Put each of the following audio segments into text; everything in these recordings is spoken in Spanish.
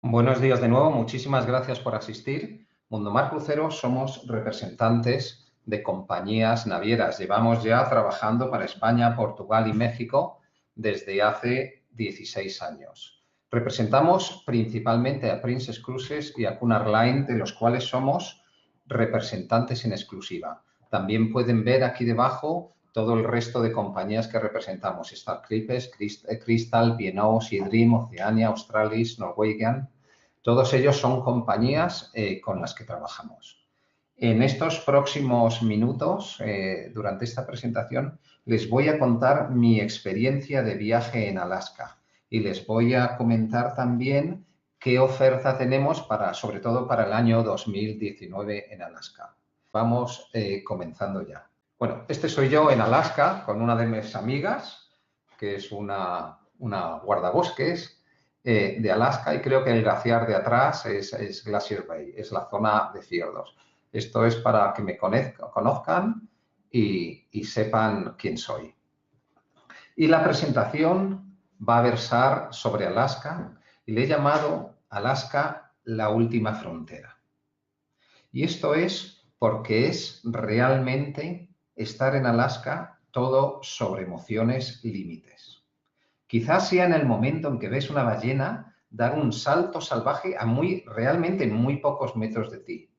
Buenos días de nuevo, muchísimas gracias por asistir. Mundomar Cruceros somos representantes de compañías navieras. Llevamos ya trabajando para España, Portugal y México desde hace 16 años. Representamos principalmente a Princess Cruises y a Cunard Line, de los cuales somos representantes en exclusiva. También pueden ver aquí debajo todo el resto de compañías que representamos: Star Clipes, Crystal, P&O, Seadream, Oceania, Australis, Norwegian. Todos ellos son compañías con las que trabajamos. En estos próximos minutos, durante esta presentación, les voy a contar mi experiencia de viaje en Alaska y les voy a comentar también qué oferta tenemos sobre todo para el año 2019 en Alaska. Vamos comenzando ya. Bueno, este soy yo en Alaska con una de mis amigas, que es una guardabosques de Alaska, y creo que el glaciar de atrás es Glacier Bay, es la zona de fiordos. Esto es para que me conozcan y sepan quién soy. Y la presentación va a versar sobre Alaska y le he llamado Alaska la última frontera. Y esto es porque es realmente estar en Alaska todo sobre emociones límites. Quizás sea en el momento en que ves una ballena dar un salto salvaje realmente en muy pocos metros de ti.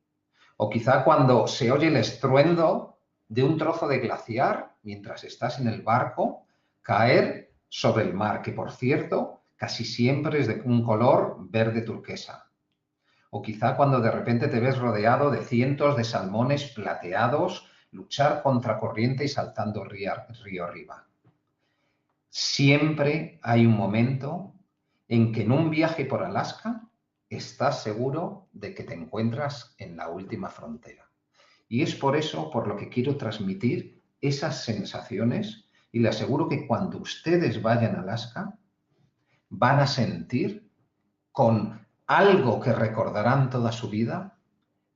O quizá cuando se oye el estruendo de un trozo de glaciar mientras estás en el barco caer sobre el mar, que por cierto casi siempre es de un color verde turquesa. O quizá cuando de repente te ves rodeado de cientos de salmones plateados luchar contra corriente y saltando río arriba. Siempre hay un momento en que en un viaje por Alaska estás seguro de que te encuentras en la última frontera. Y es por eso por lo que quiero transmitir esas sensaciones, y les aseguro que cuando ustedes vayan a Alaska van a sentir, con algo que recordarán toda su vida,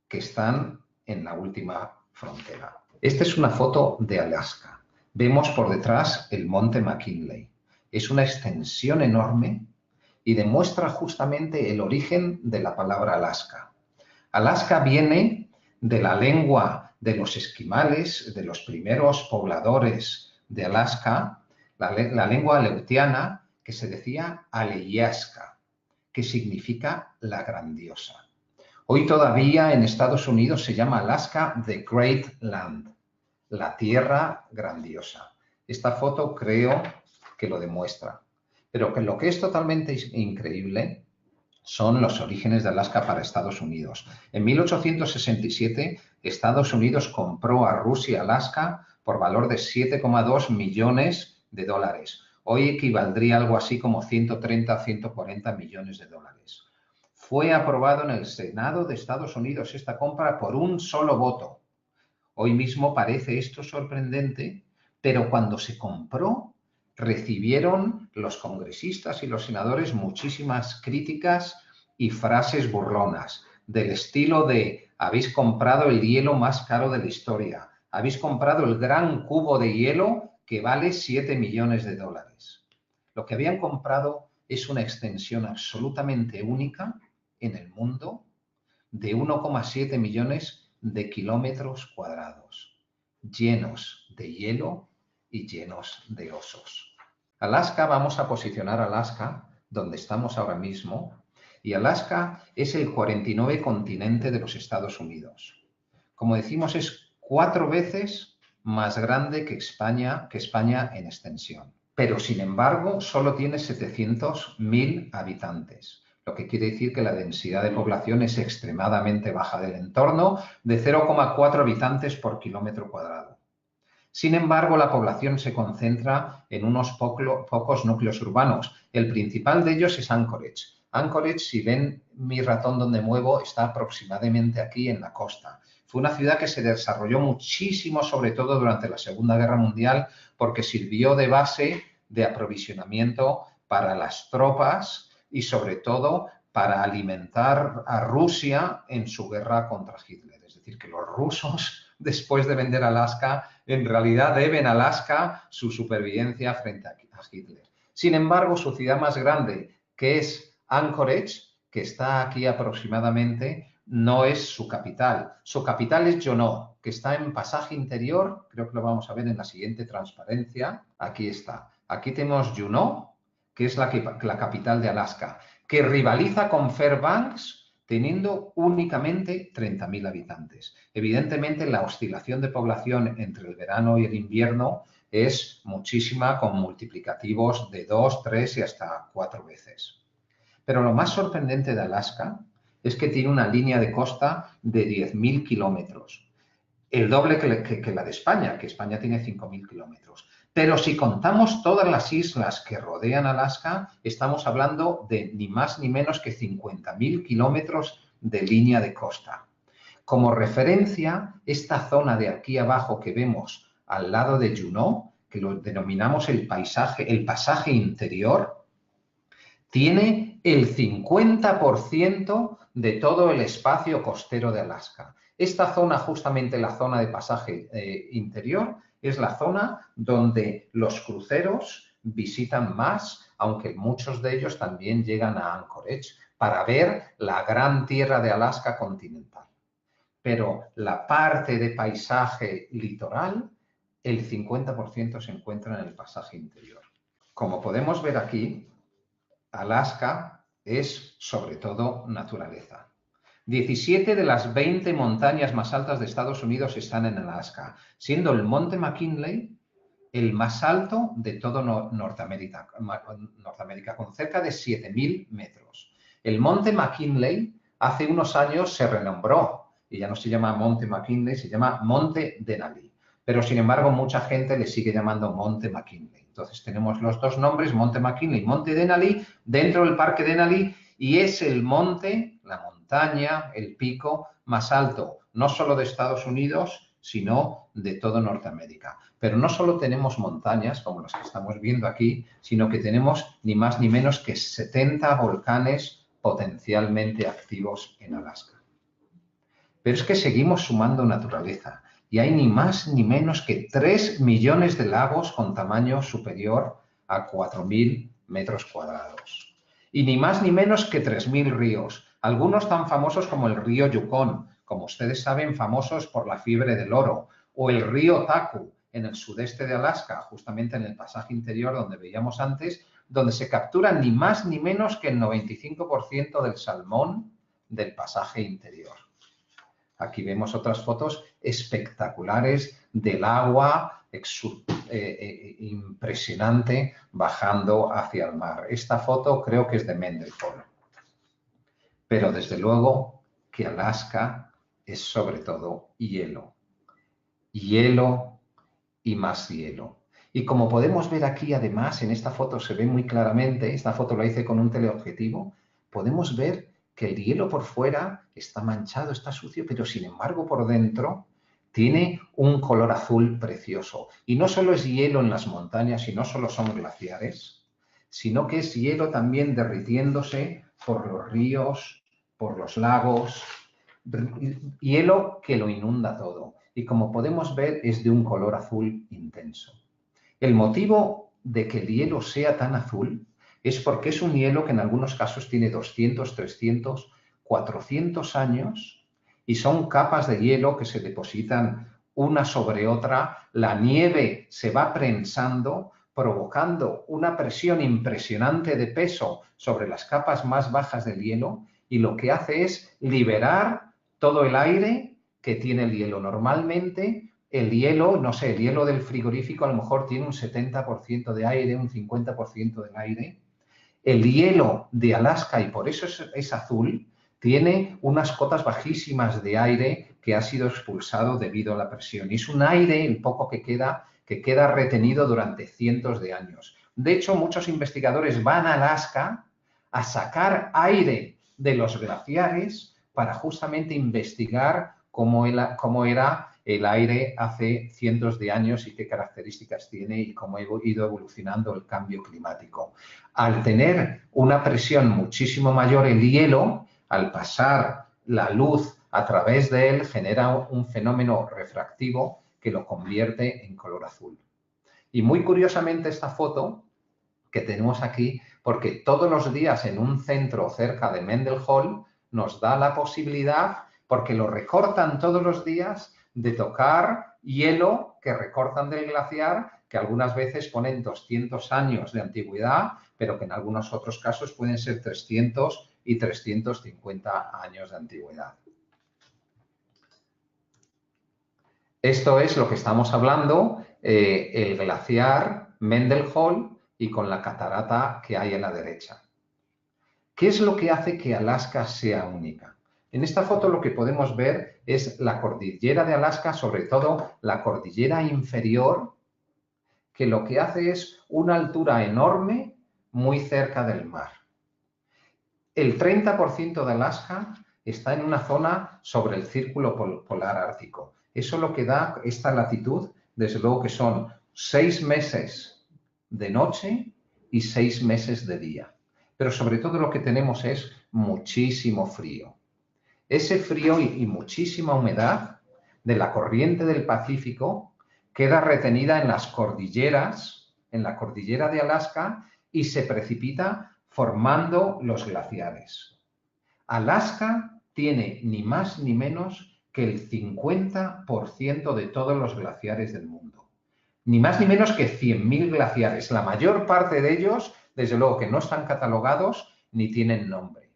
que están en la última frontera. Esta es una foto de Alaska. Vemos por detrás el monte McKinley. Es una extensión enorme y demuestra justamente el origen de la palabra Alaska. Alaska viene de la lengua de los esquimales, de los primeros pobladores de Alaska, la lengua aleutiana, que se decía Alyeska, que significa la grandiosa. Hoy todavía en Estados Unidos se llama Alaska the Great Land, la tierra grandiosa. Esta foto creo que lo demuestra. Pero lo que es totalmente increíble son los orígenes de Alaska para Estados Unidos. En 1867, Estados Unidos compró a Rusia Alaska por valor de 7,2 millones de dólares. Hoy equivaldría a algo así como 130 a 140 millones de dólares. Fue aprobado en el Senado de Estados Unidos esta compra por un solo voto. Hoy mismo parece esto sorprendente, pero cuando se compró recibieron los congresistas y los senadores muchísimas críticas y frases burlonas, del estilo de: habéis comprado el hielo más caro de la historia, habéis comprado el gran cubo de hielo que vale 7 millones de dólares. Lo que habían comprado es una extensión absolutamente única en el mundo de 1,7 millones de kilómetros cuadrados, llenos de hielo y llenos de osos. Alaska, vamos a posicionar Alaska donde estamos ahora mismo, y Alaska es el 49 continente de los Estados Unidos. Como decimos, es 4 veces más grande que España en extensión. Pero, sin embargo, solo tiene 700.000 habitantes, lo que quiere decir que la densidad de población es extremadamente baja, del entorno de 0,4 habitantes por kilómetro cuadrado. Sin embargo, la población se concentra en unos pocos núcleos urbanos. El principal de ellos es Anchorage. Anchorage, si ven mi ratón donde muevo, está aproximadamente aquí en la costa. Fue una ciudad que se desarrolló muchísimo, sobre todo durante la Segunda Guerra Mundial, porque sirvió de base de aprovisionamiento para las tropas y, sobre todo, para alimentar a Rusia en su guerra contra Hitler. Es decir, que los rusos, después de vender Alaska, en realidad deben a Alaska su supervivencia frente a Hitler. Sin embargo, su ciudad más grande, que es Anchorage, que está aquí aproximadamente, no es su capital. Su capital es Juneau, que está en pasaje interior. Creo que lo vamos a ver en la siguiente transparencia. Aquí está. Aquí tenemos Juneau, que es la capital de Alaska, que rivaliza con Fairbanks teniendo únicamente 30.000 habitantes. Evidentemente, la oscilación de población entre el verano y el invierno es muchísima, con multiplicativos de 2, 3 y hasta 4 veces. Pero lo más sorprendente de Alaska es que tiene una línea de costa de 10.000 kilómetros, el doble que la de España, que España tiene 5.000 kilómetros. Pero si contamos todas las islas que rodean Alaska, estamos hablando de ni más ni menos que 50.000 kilómetros de línea de costa. Como referencia, esta zona de aquí abajo que vemos al lado de Juneau, que lo denominamos el pasaje interior, tiene el 50% de todo el espacio costero de Alaska. Esta zona, justamente la zona de pasaje interior, es la zona donde los cruceros visitan más, aunque muchos de ellos también llegan a Anchorage para ver la gran tierra de Alaska continental. Pero la parte de paisaje litoral, el 50% se encuentra en el pasaje interior. Como podemos ver aquí, Alaska es sobre todo naturaleza. 17 de las 20 montañas más altas de Estados Unidos están en Alaska, siendo el Monte McKinley el más alto de todo Norteamérica, con cerca de 7.000 metros. El Monte McKinley hace unos años se renombró y ya no se llama Monte McKinley, se llama Monte Denali. Pero, sin embargo, mucha gente le sigue llamando Monte McKinley. Entonces, tenemos los dos nombres, Monte McKinley y Monte Denali, dentro del Parque Denali, y es el monte, la montaña, el pico más alto, no solo de Estados Unidos, sino de toda Norteamérica. Pero no solo tenemos montañas, como las que estamos viendo aquí, sino que tenemos ni más ni menos que 70 volcanes potencialmente activos en Alaska. Pero es que seguimos sumando naturaleza y hay ni más ni menos que 3 millones de lagos con tamaño superior a 4.000 metros cuadrados. Y ni más ni menos que 3.000 ríos, algunos tan famosos como el río Yukon, como ustedes saben, famosos por la fiebre del oro, o el río Taku en el sudeste de Alaska, justamente en el pasaje interior donde veíamos antes, donde se captura ni más ni menos que el 95% del salmón del pasaje interior. Aquí vemos otras fotos espectaculares del agua impresionante bajando hacia el mar. Esta foto creo que es de Mendelford. Pero desde luego que Alaska es sobre todo hielo. Hielo y más hielo. Y como podemos ver aquí, además, en esta foto se ve muy claramente, esta foto la hice con un teleobjetivo, podemos ver que el hielo por fuera está manchado, está sucio, pero sin embargo por dentro tiene un color azul precioso. Y no solo es hielo en las montañas y no solo son glaciares, sino que es hielo también derritiéndose por los ríos, por los lagos, hielo que lo inunda todo. Y como podemos ver, es de un color azul intenso. El motivo de que el hielo sea tan azul es porque es un hielo que en algunos casos tiene 200, 300, 400 años y son capas de hielo que se depositan una sobre otra. La nieve se va prensando, provocando una presión impresionante de peso sobre las capas más bajas del hielo y lo que hace es liberar todo el aire que tiene el hielo. Normalmente el hielo, no sé, el hielo del frigorífico a lo mejor tiene un 70% de aire, un 50% del aire. El hielo de Alaska, y por eso es azul, tiene unas cotas bajísimas de aire que ha sido expulsado debido a la presión. Y es un aire, el poco que queda retenido durante cientos de años. De hecho, muchos investigadores van a Alaska a sacar aire de los glaciares para justamente investigar cómo era el aire hace cientos de años y qué características tiene y cómo ha ido evolucionando el cambio climático. Al tener una presión muchísimo mayor, el hielo, al pasar la luz a través de él, genera un fenómeno refractivo que lo convierte en color azul. Y muy curiosamente esta foto que tenemos aquí porque todos los días en un centro cerca de Mendenhall nos da la posibilidad, porque lo recortan todos los días, de tocar hielo que recortan del glaciar, que algunas veces ponen 200 años de antigüedad, pero que en algunos otros casos pueden ser 300 y 350 años de antigüedad. Esto es lo que estamos hablando, el glaciar Mendenhall y con la catarata que hay a la derecha. ¿Qué es lo que hace que Alaska sea única? En esta foto lo que podemos ver es la cordillera de Alaska, sobre todo la cordillera inferior, que lo que hace es una altura enorme muy cerca del mar. El 30% de Alaska está en una zona sobre el círculo polar ártico. Eso lo que da esta latitud, desde luego que son 6 meses de noche y 6 meses de día. Pero sobre todo lo que tenemos es muchísimo frío. Ese frío y muchísima humedad de la corriente del Pacífico queda retenida en las cordilleras, en la cordillera de Alaska, y se precipita formando los glaciares. Alaska tiene ni más ni menos que el 50% de todos los glaciares del mundo. Ni más ni menos que 100.000 glaciares. La mayor parte de ellos, desde luego que no están catalogados ni tienen nombre.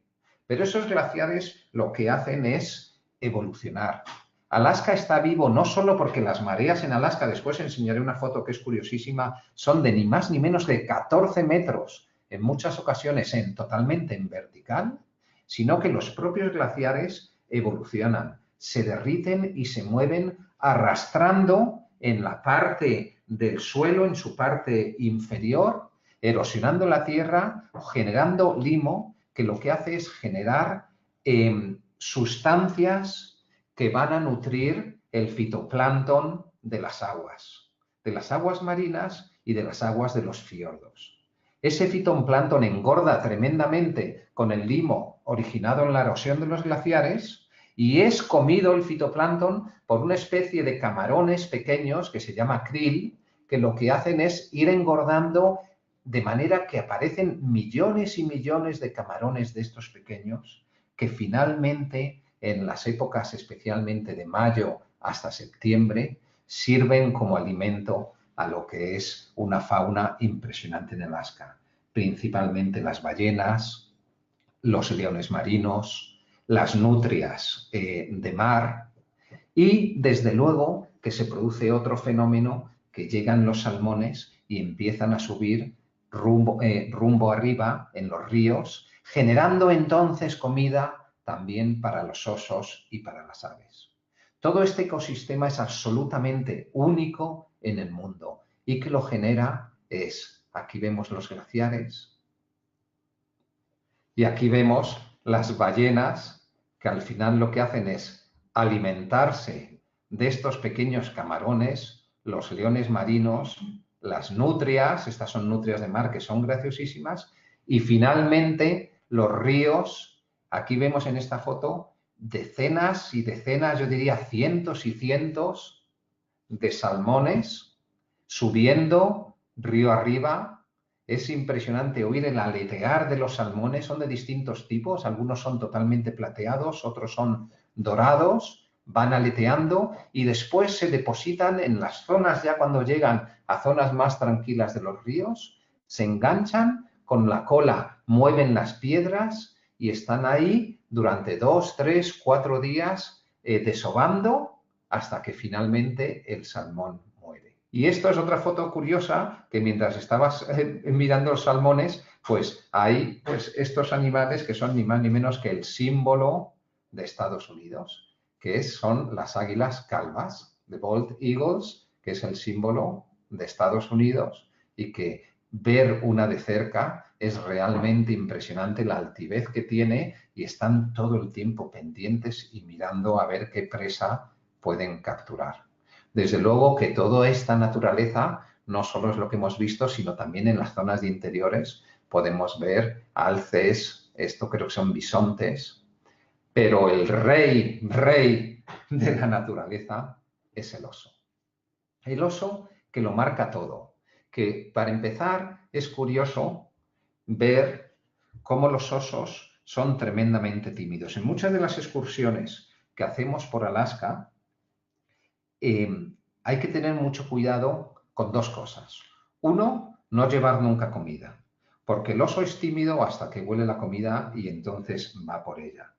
Pero esos glaciares lo que hacen es evolucionar. Alaska está vivo no solo porque las mareas en Alaska, después enseñaré una foto que es curiosísima, son de ni más ni menos de 14 metros, en muchas ocasiones totalmente en vertical, sino que los propios glaciares evolucionan, se derriten y se mueven arrastrando en la parte del suelo, en su parte inferior, erosionando la tierra, generando limo, que lo que hace es generar sustancias que van a nutrir el fitoplancton de las aguas marinas y de las aguas de los fiordos. Ese fitoplancton engorda tremendamente con el limo originado en la erosión de los glaciares y es comido el fitoplancton por una especie de camarones pequeños que se llama krill, que lo que hacen es ir engordando de manera que aparecen millones y millones de camarones de estos pequeños que finalmente en las épocas especialmente de mayo hasta septiembre sirven como alimento a lo que es una fauna impresionante en Alaska, principalmente las ballenas, los leones marinos, las nutrias de mar y desde luego que se produce otro fenómeno que llegan los salmones y empiezan a subir rumbo arriba en los ríos, generando entonces comida también para los osos y para las aves. Todo este ecosistema es absolutamente único en el mundo y que lo genera es, aquí vemos los glaciares y aquí vemos las ballenas que al final lo que hacen es alimentarse de estos pequeños camarones, los leones marinos, las nutrias, estas son nutrias de mar que son graciosísimas, y finalmente los ríos, aquí vemos en esta foto decenas y decenas, yo diría cientos y cientos de salmones subiendo río arriba. Es impresionante oír el aletear de los salmones, son de distintos tipos, algunos son totalmente plateados, otros son dorados, van aleteando y después se depositan en las zonas, ya cuando llegan a zonas más tranquilas de los ríos, se enganchan, con la cola mueven las piedras y están ahí durante 2, 3, 4 días desovando hasta que finalmente el salmón muere. Y esto es otra foto curiosa, que mientras estabas mirando los salmones, pues hay estos animales que son ni más ni menos que el símbolo de Estados Unidos, que son las águilas calvas, the bald eagles, que es el símbolo de Estados Unidos y que ver una de cerca es realmente impresionante la altivez que tiene y están todo el tiempo pendientes y mirando a ver qué presa pueden capturar. Desde luego que toda esta naturaleza no solo es lo que hemos visto, sino también en las zonas de interiores podemos ver alces, esto creo que son bisontes, pero el rey de la naturaleza es el oso. El oso que lo marca todo, que para empezar es curioso ver cómo los osos son tremendamente tímidos. En muchas de las excursiones que hacemos por Alaska, hay que tener mucho cuidado con dos cosas. Uno, no llevar nunca comida, porque el oso es tímido hasta que huele la comida y entonces va por ella.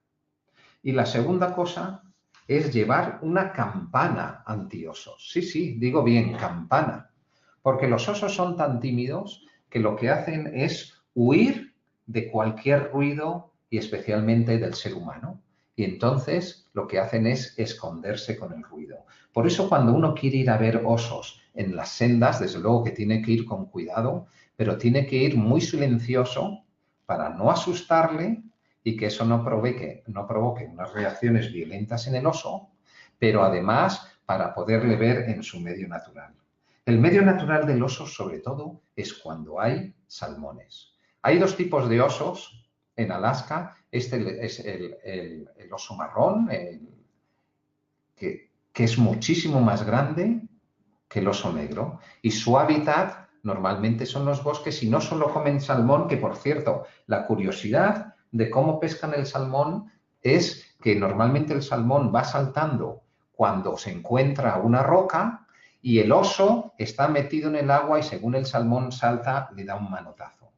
Y la segunda cosa es llevar una campana antiosos. Sí, sí, digo bien, campana. Porque los osos son tan tímidos que lo que hacen es huir de cualquier ruido y especialmente del ser humano. Y entonces lo que hacen es esconderse con el ruido. Por eso cuando uno quiere ir a ver osos en las sendas, desde luego que tiene que ir con cuidado, pero tiene que ir muy silencioso para no asustarle y que eso no provoque unas reacciones violentas en el oso, pero además para poderle ver en su medio natural. El medio natural del oso, sobre todo, es cuando hay salmones. Hay dos tipos de osos en Alaska. Este es el oso marrón, que es muchísimo más grande que el oso negro. Y su hábitat normalmente son los bosques y no solo comen salmón, que por cierto, la curiosidad de cómo pescan el salmón es que normalmente el salmón va saltando cuando se encuentra una roca y el oso está metido en el agua y según el salmón salta le da un manotazo.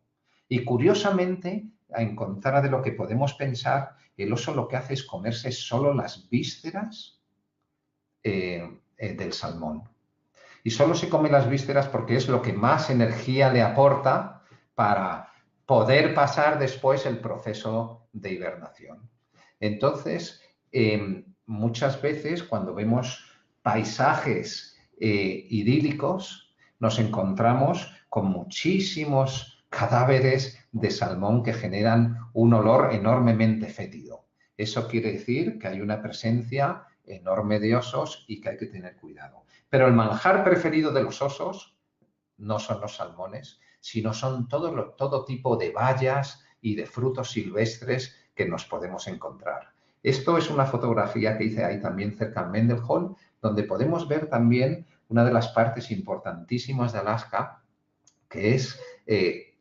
Y curiosamente, en contra de lo que podemos pensar, el oso lo que hace es comerse solo las vísceras del salmón. Y solo se come las vísceras porque es lo que más energía le aporta para poder pasar después el proceso de hibernación. Entonces, muchas veces cuando vemos paisajes idílicos, nos encontramos con muchísimos cadáveres de salmón que generan un olor enormemente fétido. Eso quiere decir que hay una presencia enorme de osos y que hay que tener cuidado. Pero el manjar preferido de los osos no son los salmones, sino son todo tipo de bayas y de frutos silvestres que nos podemos encontrar. Esto es una fotografía que hice ahí también cerca en Mendenhall, donde podemos ver también una de las partes importantísimas de Alaska, que es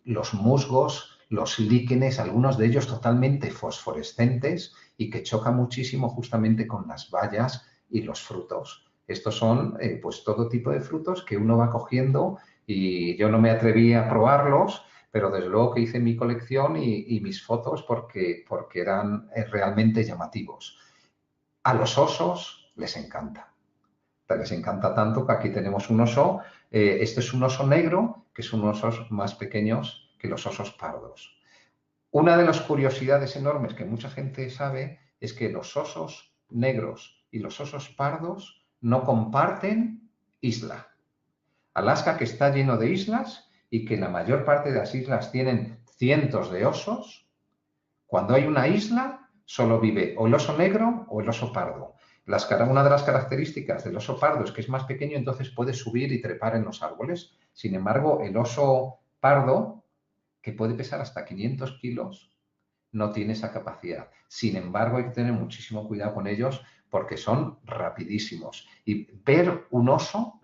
los musgos, los líquenes, algunos de ellos totalmente fosforescentes y que chocan muchísimo justamente con las bayas y los frutos. Estos son pues todo tipo de frutos que uno va cogiendo y yo no me atreví a probarlos, pero desde luego que hice mi colección y mis fotos porque eran realmente llamativos. A los osos les encanta. Les encanta tanto que aquí tenemos un oso. Este es un oso negro, que son osos más pequeños que los osos pardos. Una de las curiosidades enormes que mucha gente sabe es que los osos negros y los osos pardos no comparten isla. Alaska, que está lleno de islas y que la mayor parte de las islas tienen cientos de osos, cuando hay una isla solo vive o el oso negro o el oso pardo. Una de las características del oso pardo es que es más pequeño, entonces puede subir y trepar en los árboles. Sin embargo, el oso pardo, que puede pesar hasta 500 kilos, no tiene esa capacidad. Sin embargo, hay que tener muchísimo cuidado con ellos porque son rapidísimos. Y ver un oso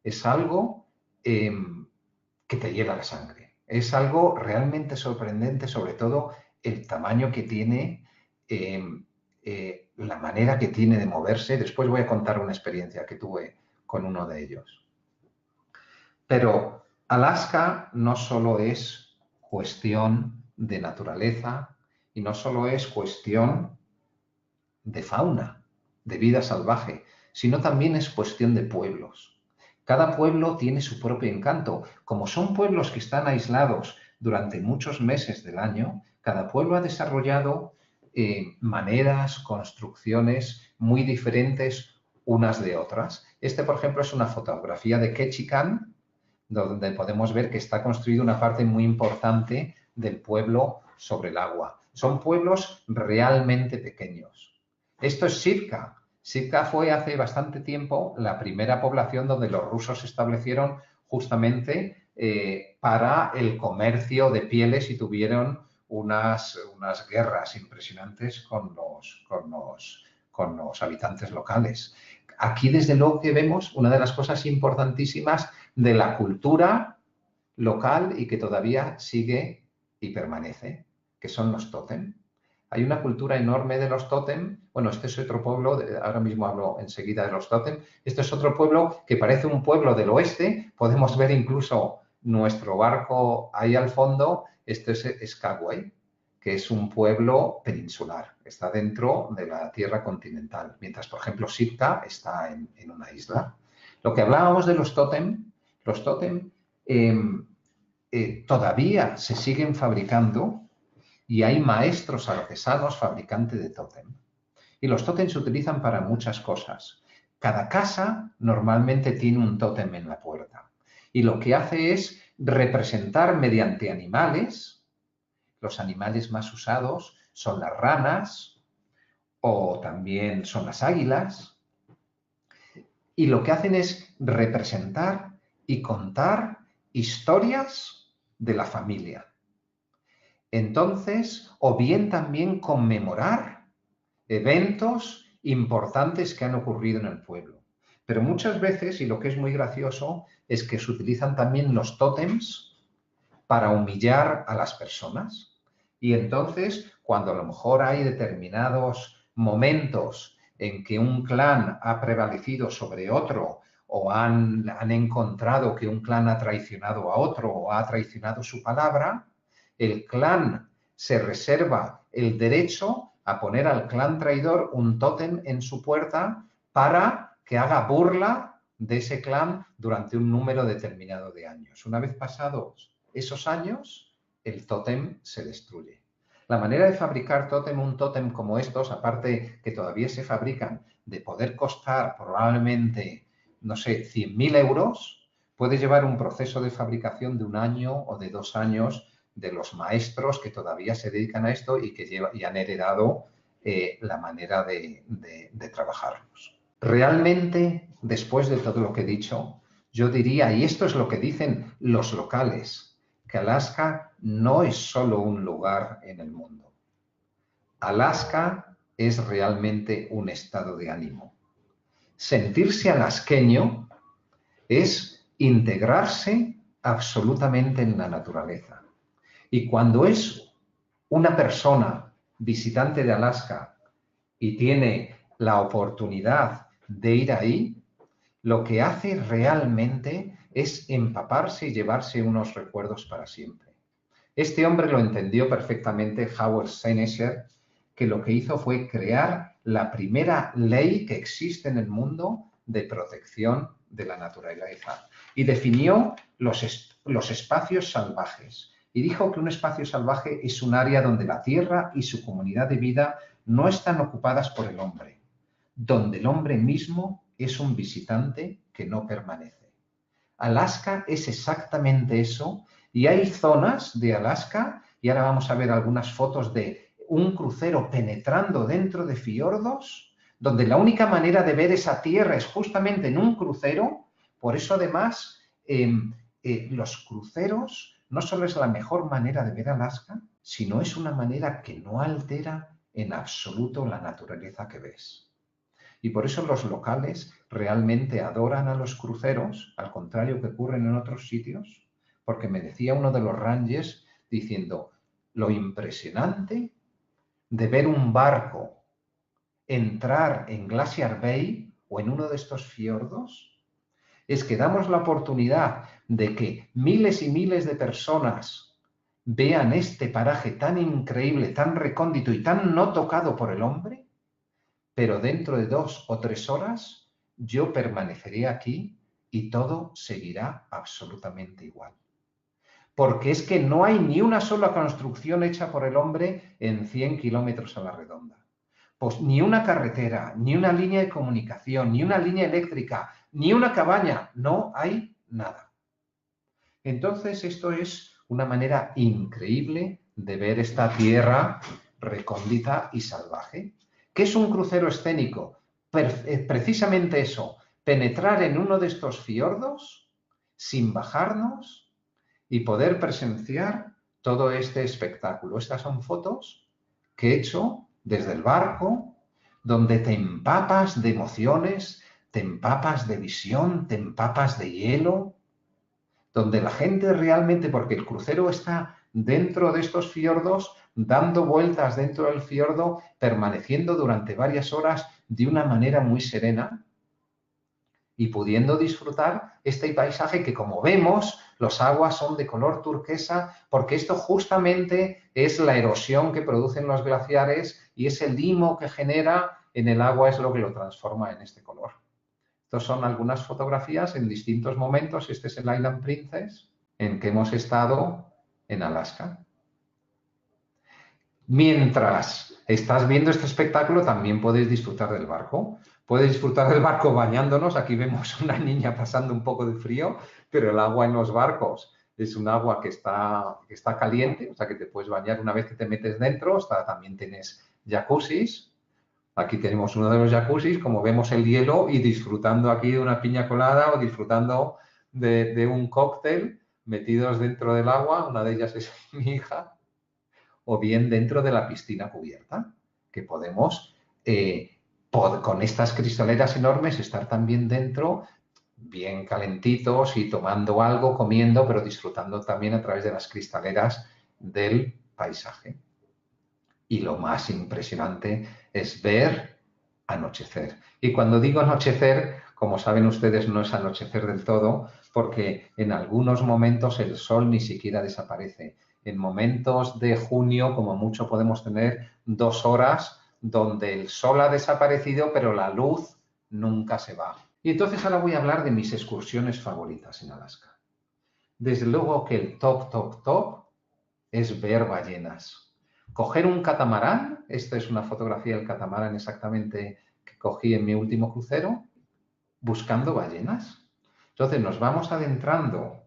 es algo que te hiela la sangre. Es algo realmente sorprendente, sobre todo el tamaño que tiene, la manera que tiene de moverse. Después voy a contar una experiencia que tuve con uno de ellos. Pero Alaska no solo es cuestión de naturaleza y no solo es cuestión de fauna, de vida salvaje, sino también es cuestión de pueblos. Cada pueblo tiene su propio encanto. Como son pueblos que están aislados durante muchos meses del año, cada pueblo ha desarrollado maneras, construcciones muy diferentes unas de otras. Este, por ejemplo, es una fotografía de Ketchikan, donde podemos ver que está construida una parte muy importante del pueblo sobre el agua. Son pueblos realmente pequeños. Esto es Sitka. Sitka fue hace bastante tiempo la primera población donde los rusos se establecieron justamente para el comercio de pieles y tuvieron unas guerras impresionantes con los habitantes locales. Aquí, desde luego, que vemos una de las cosas importantísimas de la cultura local y que todavía sigue y permanece, que son los tótem. Hay una cultura enorme de los tótem. Bueno, este es otro pueblo, ahora mismo hablo enseguida de los tótem. Este es otro pueblo que parece un pueblo del oeste. Podemos ver incluso nuestro barco ahí al fondo. Este es Skagway, que es un pueblo peninsular. Está dentro de la tierra continental, mientras, por ejemplo, Sitka está en una isla. Lo que hablábamos de los tótem todavía se siguen fabricando y hay maestros artesanos fabricantes de tótem. Y los tótems se utilizan para muchas cosas. Cada casa normalmente tiene un tótem en la puerta. Y lo que hace es representar mediante animales. Los animales más usados son las ranas o también son las águilas. Y lo que hacen es representar y contar historias de la familia. Entonces, o bien también conmemorar eventos importantes que han ocurrido en el pueblo. Pero muchas veces, y lo que es muy gracioso, es que se utilizan también los tótems para humillar a las personas. Y entonces, cuando a lo mejor hay determinados momentos en que un clan ha prevalecido sobre otro o han encontrado que un clan ha traicionado a otro o ha traicionado su palabra, el clan se reserva el derecho a poner al clan traidor un tótem en su puerta para que haga burla de ese clan durante un número determinado de años. Una vez pasados esos años, el tótem se destruye. La manera de fabricar un tótem como estos, aparte que todavía se fabrican, de poder costar probablemente, no sé, 100.000 euros, puede llevar un proceso de fabricación de 1 año o de 2 años de los maestros que todavía se dedican a esto y que han heredado la manera de trabajarlos. Realmente, después de todo lo que he dicho, yo diría, y esto es lo que dicen los locales, que Alaska no es solo un lugar en el mundo. Alaska es realmente un estado de ánimo. Sentirse alasqueño es integrarse absolutamente en la naturaleza. Y cuando es una persona visitante de Alaska y tiene la oportunidad de ir ahí, lo que hace realmente es empaparse y llevarse unos recuerdos para siempre. Este hombre lo entendió perfectamente, Howard Senecher, que lo que hizo fue crear la primera ley que existe en el mundo de protección de la naturaleza y definió los espacios salvajes. Y dijo que un espacio salvaje es un área donde la tierra y su comunidad de vida no están ocupadas por el hombre, donde el hombre mismo es un visitante que no permanece. Alaska es exactamente eso, y hay zonas de Alaska, y ahora vamos a ver algunas fotos de un crucero penetrando dentro de fiordos, donde la única manera de ver esa tierra es justamente en un crucero. Por eso, además, los cruceros no solo es la mejor manera de ver Alaska, sino es una manera que no altera en absoluto la naturaleza que ves. Y por eso los locales realmente adoran a los cruceros, al contrario que ocurre en otros sitios, porque me decía uno de los rangers diciendo, lo impresionante de ver un barco entrar en Glacier Bay o en uno de estos fiordos es que damos la oportunidad de que miles y miles de personas vean este paraje tan increíble, tan recóndito y tan no tocado por el hombre, pero dentro de 2 o 3 horas yo permaneceré aquí y todo seguirá absolutamente igual. Porque es que no hay ni una sola construcción hecha por el hombre en 100 kilómetros a la redonda. Pues ni una carretera, ni una línea de comunicación, ni una línea eléctrica, ni una cabaña, no hay nada. Entonces esto es una manera increíble de ver esta tierra recóndita y salvaje. ¿Qué es un crucero escénico? Precisamente eso, penetrar en uno de estos fiordos sin bajarnos y poder presenciar todo este espectáculo. Estas son fotos que he hecho desde el barco, donde te empapas de emociones, te empapas de visión, te empapas de hielo, donde la gente realmente, porque el crucero está dentro de estos fiordos, dando vueltas dentro del fiordo, permaneciendo durante varias horas de una manera muy serena y pudiendo disfrutar este paisaje que, como vemos, los aguas son de color turquesa porque esto justamente es la erosión que producen los glaciares y ese limo que genera en el agua es lo que lo transforma en este color. Estas son algunas fotografías en distintos momentos. Este es el Island Princess en que hemos estado en Alaska. Mientras estás viendo este espectáculo, también puedes disfrutar del barco. Puedes disfrutar del barco bañándonos. Aquí vemos una niña pasando un poco de frío, pero el agua en los barcos es un agua que está caliente, o sea que te puedes bañar una vez que te metes dentro. También tienes jacuzzis. Aquí tenemos uno de los jacuzzis, como vemos el hielo y disfrutando aquí de una piña colada o disfrutando de un cóctel metidos dentro del agua. Una de ellas es mi hija. O bien dentro de la piscina cubierta, que podemos, con estas cristaleras enormes, estar también dentro, bien calentitos y tomando algo, comiendo, pero disfrutando también a través de las cristaleras del paisaje. Y lo más impresionante es ver anochecer. Y cuando digo anochecer, como saben ustedes, no es anochecer del todo, porque en algunos momentos el sol ni siquiera desaparece. En momentos de junio, como mucho, podemos tener 2 horas donde el sol ha desaparecido, pero la luz nunca se va. Y entonces ahora voy a hablar de mis excursiones favoritas en Alaska. Desde luego que el top es ver ballenas. Coger un catamarán, esta es una fotografía del catamarán exactamente que cogí en mi último crucero, buscando ballenas. Entonces nos vamos adentrando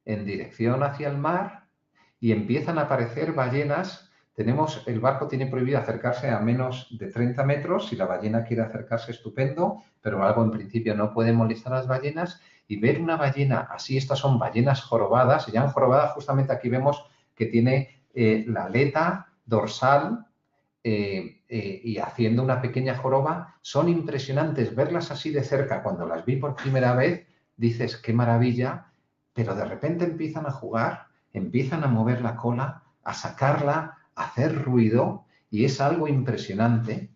en dirección hacia el mar y empiezan a aparecer ballenas. El barco tiene prohibido acercarse a menos de 30 metros. Si la ballena quiere acercarse, estupendo, pero algo en principio no puede molestar a las ballenas. Y ver una ballena así, estas son ballenas jorobadas, se llaman jorobadas, justamente aquí vemos que tiene la aleta dorsal y haciendo una pequeña joroba. Son impresionantes verlas así de cerca. Cuando las vi por primera vez, dices, qué maravilla, pero de repente empiezan a jugar, empiezan a mover la cola, a sacarla, a hacer ruido, y es algo impresionante.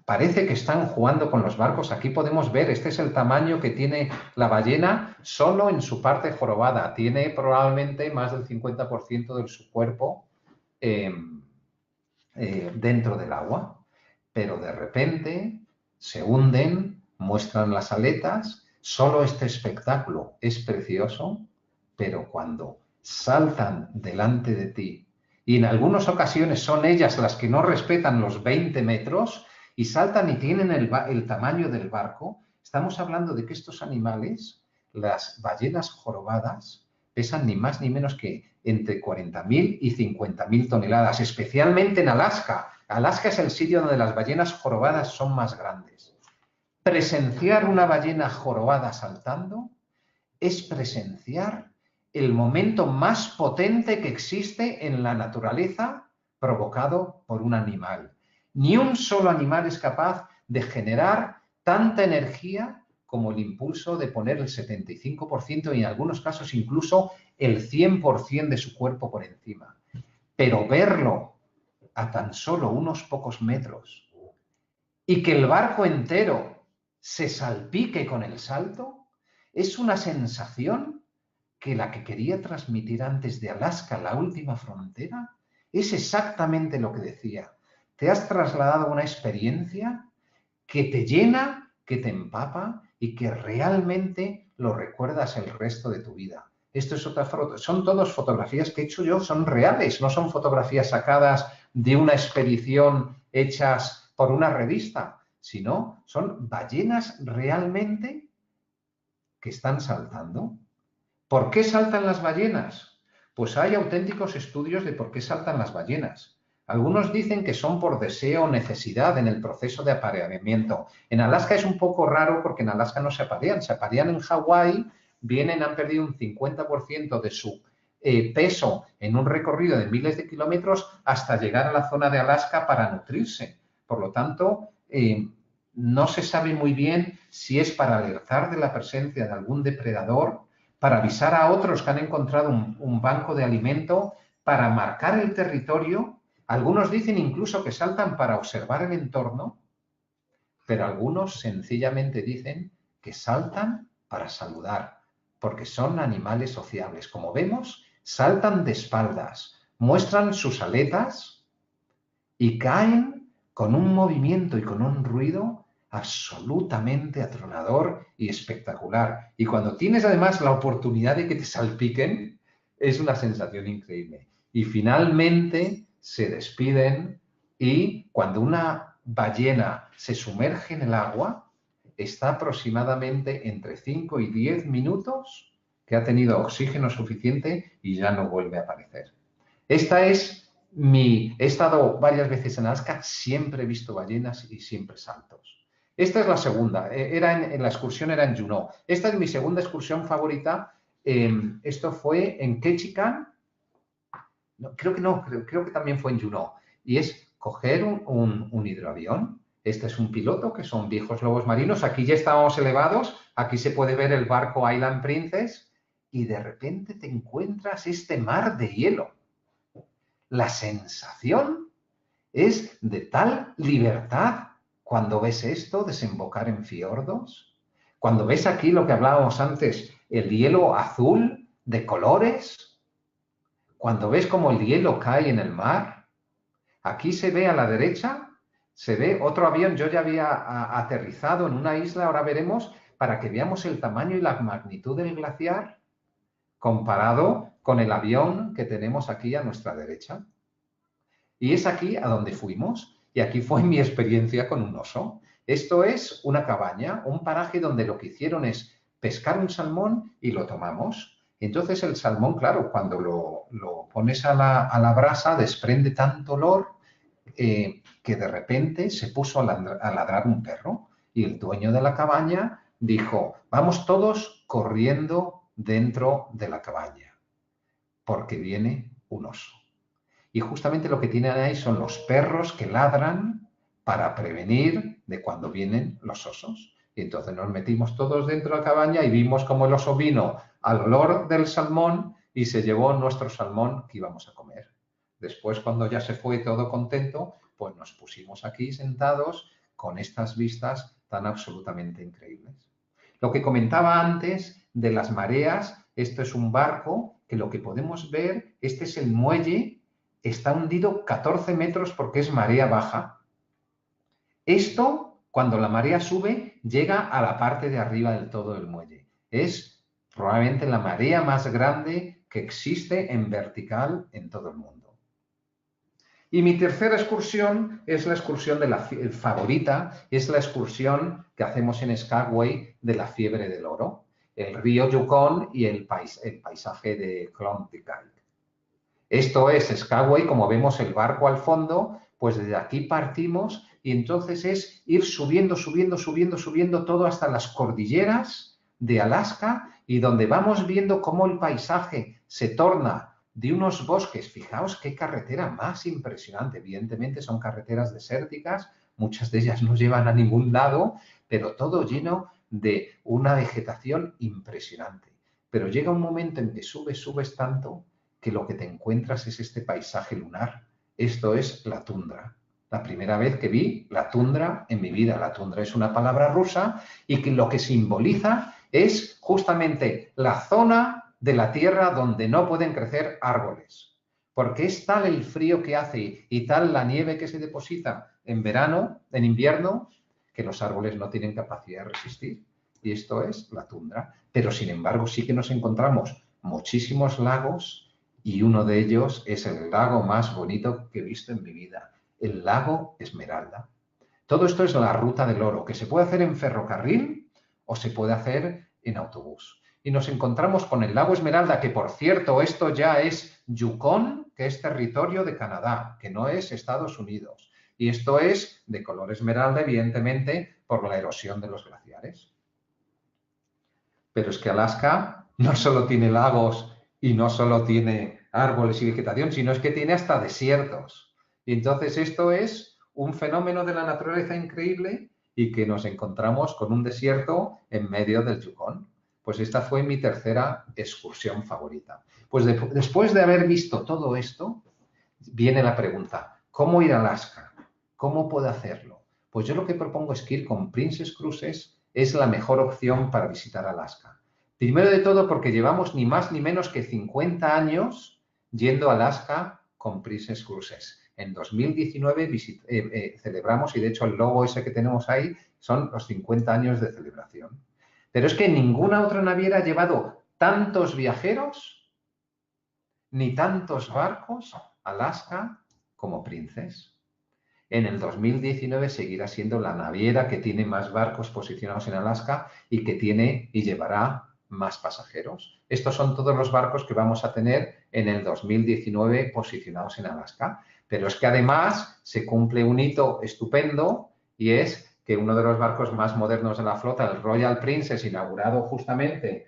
Parece que están jugando con los barcos. Aquí podemos ver, este es el tamaño que tiene la ballena solo en su parte jorobada. Tiene probablemente más del 50% de su cuerpo dentro del agua. Pero de repente se hunden, muestran las aletas. Solo este espectáculo es precioso, pero cuando saltan delante de ti, y en algunas ocasiones son ellas las que no respetan los 20 metros, y saltan y tienen el tamaño del barco, estamos hablando de que estos animales, las ballenas jorobadas, pesan ni más ni menos que entre 40.000 y 50.000 toneladas, especialmente en Alaska. Alaska es el sitio donde las ballenas jorobadas son más grandes. Presenciar una ballena jorobada saltando es presenciar el momento más potente que existe en la naturaleza provocado por un animal. Ni un solo animal es capaz de generar tanta energía como el impulso de poner el 75% y en algunos casos incluso el 100% de su cuerpo por encima. Pero verlo a tan solo unos pocos metros y que el barco entero se salpique con el salto, es una sensación que la que quería transmitir antes de Alaska, la última frontera, es exactamente lo que decía. Te has trasladado a una experiencia que te llena, que te empapa y que realmente lo recuerdas el resto de tu vida. Esto es otra foto. Son todas fotografías que he hecho yo, son reales, no son fotografías sacadas de una expedición hechas por una revista, sino son ballenas realmente que están saltando. ¿Por qué saltan las ballenas? Pues hay auténticos estudios de por qué saltan las ballenas. Algunos dicen que son por deseo o necesidad en el proceso de apareamiento. En Alaska es un poco raro porque en Alaska no se aparean en Hawái, han perdido un 50% de su peso en un recorrido de miles de kilómetros hasta llegar a la zona de Alaska para nutrirse. Por lo tanto, no se sabe muy bien si es para alertar de la presencia de algún depredador, para avisar a otros que han encontrado un banco de alimento, para marcar el territorio. Algunos dicen incluso que saltan para observar el entorno, pero algunos sencillamente dicen que saltan para saludar, porque son animales sociables. Como vemos, saltan de espaldas, muestran sus aletas y caen con un movimiento y con un ruido absolutamente atronador y espectacular. Y cuando tienes además la oportunidad de que te salpiquen, es una sensación increíble. Y finalmente se despiden y cuando una ballena se sumerge en el agua, está aproximadamente entre 5 y 10 minutos que ha tenido oxígeno suficiente y ya no vuelve a aparecer. Esta es he estado varias veces en Alaska, siempre he visto ballenas y siempre saltos. Esta es la segunda, en la excursión era en Juneau. Esta es mi segunda excursión favorita. Esto fue en Ketchikan. No, creo que también fue en Juneau. Y es coger un hidroavión. Este es un piloto, que son viejos lobos marinos. Aquí ya estábamos elevados. Aquí se puede ver el barco Island Princess. Y de repente te encuentras este mar de hielo. La sensación es de tal libertad cuando ves esto desembocar en fiordos. Cuando ves aquí lo que hablábamos antes, el hielo azul de colores. Cuando ves cómo el hielo cae en el mar. Aquí se ve a la derecha, se ve otro avión. Yo ya había aterrizado en una isla, ahora veremos, para que veamos el tamaño y la magnitud del glaciar comparado con el avión que tenemos aquí a nuestra derecha. Y es aquí a donde fuimos, y aquí fue mi experiencia con un oso. Esto es una cabaña, un paraje donde lo que hicieron es pescar un salmón y lo tomamos. Entonces el salmón, claro, cuando lo pones a la brasa, desprende tanto olor que de repente se puso a ladrar un perro. Y el dueño de la cabaña dijo, vamos todos corriendo dentro de la cabaña, porque viene un oso. Y justamente lo que tienen ahí son los perros que ladran para prevenir de cuando vienen los osos. Y entonces nos metimos todos dentro de la cabaña y vimos cómo el oso vino al olor del salmón y se llevó nuestro salmón que íbamos a comer. Después, cuando ya se fue todo contento, pues nos pusimos aquí sentados con estas vistas tan absolutamente increíbles. Lo que comentaba antes de las mareas, esto es un barco que lo que podemos ver, este es el muelle. Está hundido 14 metros porque es marea baja. Esto, cuando la marea sube, llega a la parte de arriba del todo del muelle. Es probablemente la marea más grande que existe en vertical en todo el mundo. Y mi tercera excursión es la excursión favorita, es la excursión que hacemos en Skagway de la fiebre del oro, el río Yukon y el paisaje de Klondike. Esto es Skagway, como vemos el barco al fondo, pues desde aquí partimos y entonces es ir subiendo, subiendo, subiendo, subiendo todo hasta las cordilleras de Alaska y donde vamos viendo cómo el paisaje se torna de unos bosques. Fijaos qué carretera más impresionante. Evidentemente son carreteras desérticas, muchas de ellas no llevan a ningún lado, pero todo lleno de una vegetación impresionante. Pero llega un momento en que subes tanto que lo que te encuentras es este paisaje lunar. Esto es la tundra. La primera vez que vi la tundra en mi vida. La tundra es una palabra rusa y que lo que simboliza es justamente la zona de la Tierra donde no pueden crecer árboles. Porque es tal el frío que hace y tal la nieve que se deposita en verano, en invierno, que los árboles no tienen capacidad de resistir. Y esto es la tundra. Pero, sin embargo, sí que nos encontramos muchísimos lagos y uno de ellos es el lago más bonito que he visto en mi vida, el lago Esmeralda. Todo esto es la ruta del oro, que se puede hacer en ferrocarril o se puede hacer en autobús. Y nos encontramos con el lago Esmeralda, que por cierto, esto ya es Yukon, que es territorio de Canadá, que no es Estados Unidos. Y esto es de color esmeralda, evidentemente, por la erosión de los glaciares. Pero es que Alaska no solo tiene lagos y no solo tiene árboles y vegetación, sino es que tiene hasta desiertos. Y entonces esto es un fenómeno de la naturaleza increíble y que nos encontramos con un desierto en medio del Yukon. Pues esta fue mi tercera excursión favorita. Pues después de haber visto todo esto, viene la pregunta, ¿cómo ir a Alaska? ¿Cómo puedo hacerlo? Pues yo lo que propongo es que ir con Princess Cruises es la mejor opción para visitar Alaska. Primero de todo porque llevamos ni más ni menos que 50 años yendo a Alaska con Princess Cruises. En 2019 celebramos, y de hecho el logo ese que tenemos ahí son los 50 años de celebración. Pero es que ninguna otra naviera ha llevado tantos viajeros ni tantos barcos a Alaska como Princess. En el 2019 seguirá siendo la naviera que tiene más barcos posicionados en Alaska y que tiene y llevará más pasajeros. Estos son todos los barcos que vamos a tener en el 2019 posicionados en Alaska. Pero es que además se cumple un hito estupendo y es que uno de los barcos más modernos de la flota, el Royal Princess, inaugurado justamente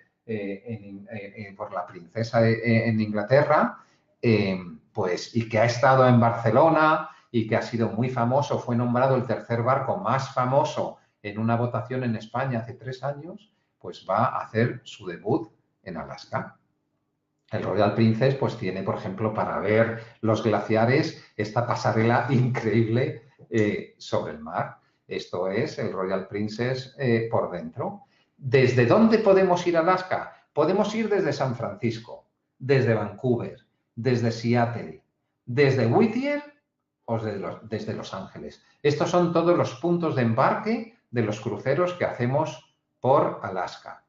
por la princesa en Inglaterra, pues, y que ha estado en Barcelona y que ha sido muy famoso, fue nombrado el tercer barco más famoso en una votación en España hace 3 años, pues va a hacer su debut en Alaska. El Royal Princess pues tiene, por ejemplo, para ver los glaciares, esta pasarela increíble sobre el mar. Esto es el Royal Princess por dentro. ¿Desde dónde podemos ir a Alaska? Podemos ir desde San Francisco, desde Vancouver, desde Seattle, desde Whittier o desde Los Ángeles. Estos son todos los puntos de embarque de los cruceros que hacemos por Alaska.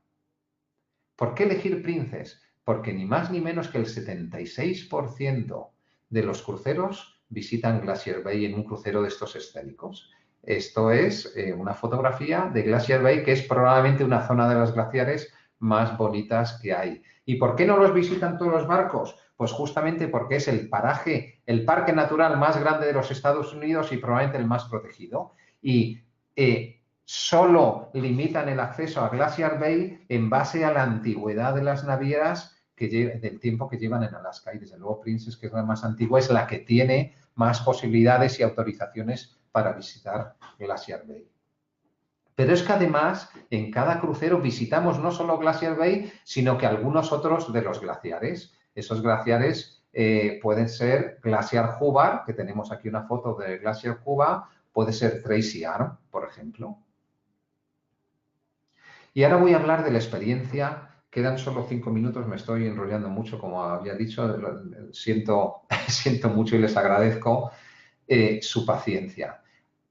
¿Por qué elegir Princess? Porque ni más ni menos que el 76% de los cruceros visitan Glacier Bay en un crucero de estos escénicos. Esto es una fotografía de Glacier Bay, que es probablemente una zona de las glaciares más bonitas que hay. ¿Y por qué no los visitan todos los barcos? Pues justamente porque es el parque natural más grande de los Estados Unidos y probablemente el más protegido. Y solo limitan el acceso a Glacier Bay en base a la antigüedad de las navieras del tiempo que llevan en Alaska. Y desde luego Princess, que es la más antigua, es la que tiene más posibilidades y autorizaciones para visitar Glacier Bay. Pero es que además en cada crucero visitamos no solo Glacier Bay, sino que algunos otros de los glaciares. Esos glaciares pueden ser Glaciar Hubbard, que tenemos aquí una foto de Glaciar Hubbard, puede ser Tracy Arm, por ejemplo. Y ahora voy a hablar de la experiencia. Quedan solo 5 minutos, me estoy enrollando mucho, como había dicho. Siento mucho y les agradezco su paciencia.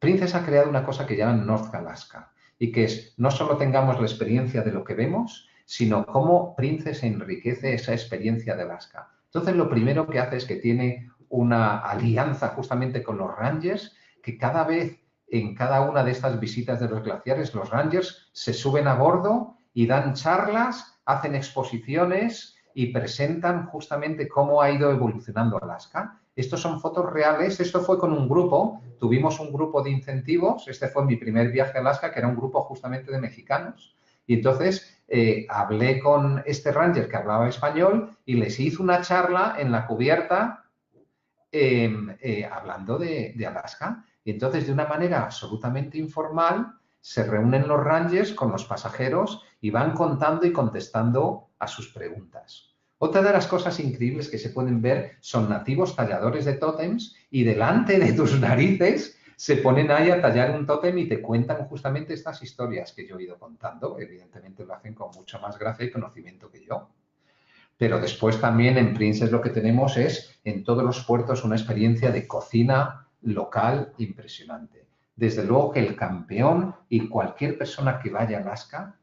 Princess ha creado una cosa que llaman North Alaska y que es no solo tengamos la experiencia de lo que vemos, sino cómo Princess enriquece esa experiencia de Alaska. Entonces, lo primero que hace es que tiene una alianza justamente con los Rangers, que cada vez en cada una de estas visitas de los glaciares, los Rangers se suben a bordo y dan charlas, hacen exposiciones y presentan justamente cómo ha ido evolucionando Alaska. Estos son fotos reales. Esto fue con un grupo. Tuvimos un grupo de incentivos. Este fue mi primer viaje a Alaska, que era un grupo justamente de mexicanos. Y entonces hablé con este ranger que hablaba español y les hice una charla en la cubierta hablando de Alaska. Y entonces, de una manera absolutamente informal, se reúnen los rangers con los pasajeros y van contando y contestando a sus preguntas. Otra de las cosas increíbles que se pueden ver son nativos talladores de tótems y delante de tus narices se ponen ahí a tallar un tótem y te cuentan justamente estas historias que yo he ido contando. Evidentemente lo hacen con mucha más gracia y conocimiento que yo. Pero después también en Princess lo que tenemos es en todos los puertos una experiencia de cocina local impresionante. Desde luego que el campeón y cualquier persona que vaya a Alaska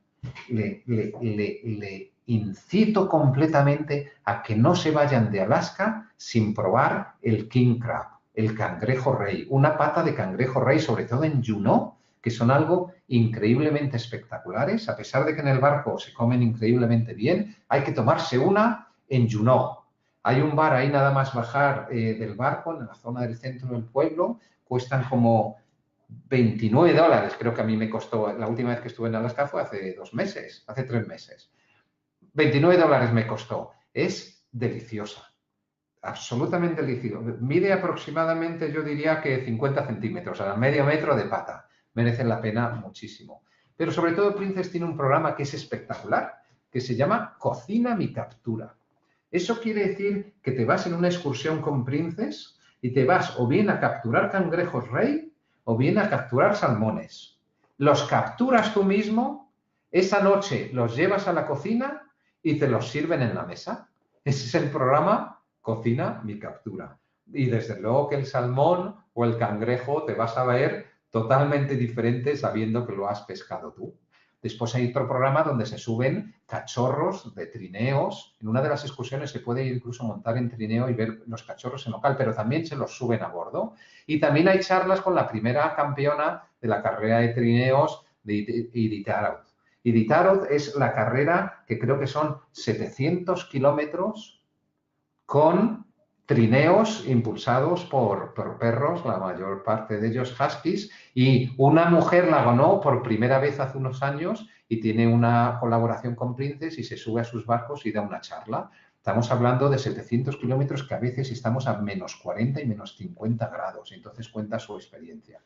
le incito completamente a que no se vayan de Alaska sin probar el king crab, el cangrejo rey, una pata de cangrejo rey, sobre todo en Juneau, que son algo increíblemente espectaculares. A pesar de que en el barco se comen increíblemente bien, hay que tomarse una en Juneau. Hay un bar ahí nada más bajar del barco, en la zona del centro del pueblo, cuestan como $29, creo que a mí me costó, la última vez que estuve en Alaska fue hace 2 meses, hace 3 meses. $29 me costó. Es deliciosa, absolutamente deliciosa. Mide aproximadamente, yo diría que 50 centímetros, a medio metro de pata. Merecen la pena muchísimo. Pero sobre todo Princess tiene un programa que es espectacular, que se llama Cocina mi captura. Eso quiere decir que te vas en una excursión con Princess y te vas o bien a capturar cangrejos rey o bien a capturar salmones. Los capturas tú mismo, esa noche los llevas a la cocina y te los sirven en la mesa. Ese es el programa Cocina mi captura. Y desde luego que el salmón o el cangrejo te vas a ver totalmente diferente sabiendo que lo has pescado tú. Después hay otro programa donde se suben cachorros de trineos. En una de las excursiones se puede incluso montar en trineo y ver los cachorros en local, pero también se los suben a bordo. Y también hay charlas con la primera campeona de la carrera de trineos de Iditarod. Iditarod es la carrera que creo que son 700 kilómetros con trineos impulsados por perros, la mayor parte de ellos huskies, y una mujer la ganó por primera vez hace unos años y tiene una colaboración con Princess y se sube a sus barcos y da una charla. Estamos hablando de 700 kilómetros que a veces estamos a menos 40 y menos 50 grados, entonces cuenta su experiencia.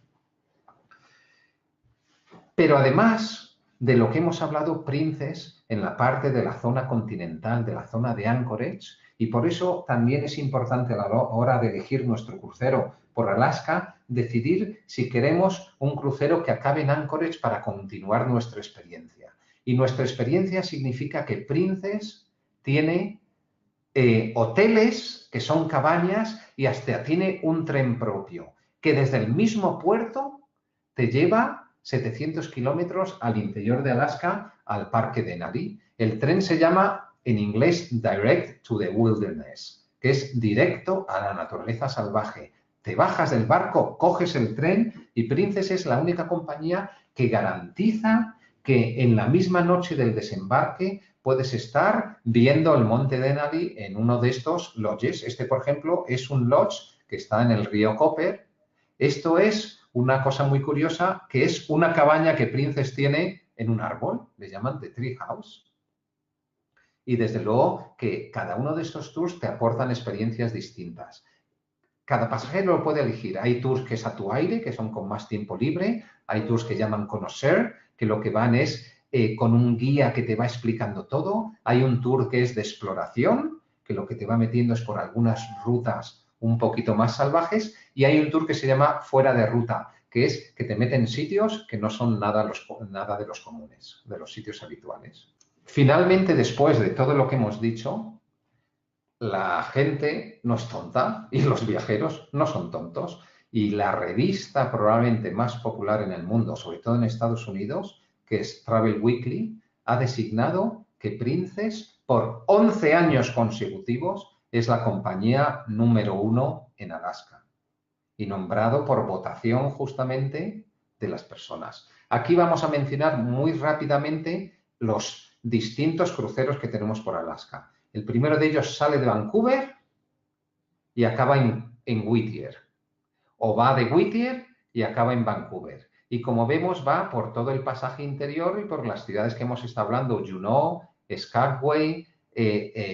Pero además de lo que hemos hablado, Princess, en la parte de la zona continental, de la zona de Anchorage, y por eso también es importante a la hora de elegir nuestro crucero por Alaska, decidir si queremos un crucero que acabe en Anchorage para continuar nuestra experiencia. Y nuestra experiencia significa que Princess tiene hoteles que son cabañas y hasta tiene un tren propio, que desde el mismo puerto te lleva 700 kilómetros al interior de Alaska, al parque Denali. El tren se llama en inglés Direct to the Wilderness, que es directo a la naturaleza salvaje. Te bajas del barco, coges el tren y Princess es la única compañía que garantiza que en la misma noche del desembarque puedes estar viendo el monte Denali en uno de estos lodges. Este, por ejemplo, es un lodge que está en el río Copper. Esto es una cosa muy curiosa, que es una cabaña que Princess tiene en un árbol, le llaman The Tree House. Y desde luego que cada uno de estos tours te aportan experiencias distintas. Cada pasajero lo puede elegir. Hay tours que es a tu aire, que son con más tiempo libre. Hay tours que llaman conocer, que lo que van es con un guía que te va explicando todo. Hay un tour que es de exploración, que lo que te va metiendo es por algunas rutas un poquito más salvajes. Y hay un tour que se llama fuera de ruta, que es que te mete en sitios que no son nada de los comunes, de los sitios habituales. Finalmente, después de todo lo que hemos dicho, la gente no es tonta y los viajeros no son tontos. Y la revista probablemente más popular en el mundo, sobre todo en Estados Unidos, que es Travel Weekly, ha designado que Princess por 11 años consecutivos es la compañía número 1 en Alaska y nombrado por votación justamente de las personas. Aquí vamos a mencionar muy rápidamente los distintos cruceros que tenemos por Alaska. El primero de ellos sale de Vancouver y acaba en Whittier. O va de Whittier y acaba en Vancouver. Y como vemos, va por todo el pasaje interior y por las ciudades que hemos estado hablando, Juneau, Skagway,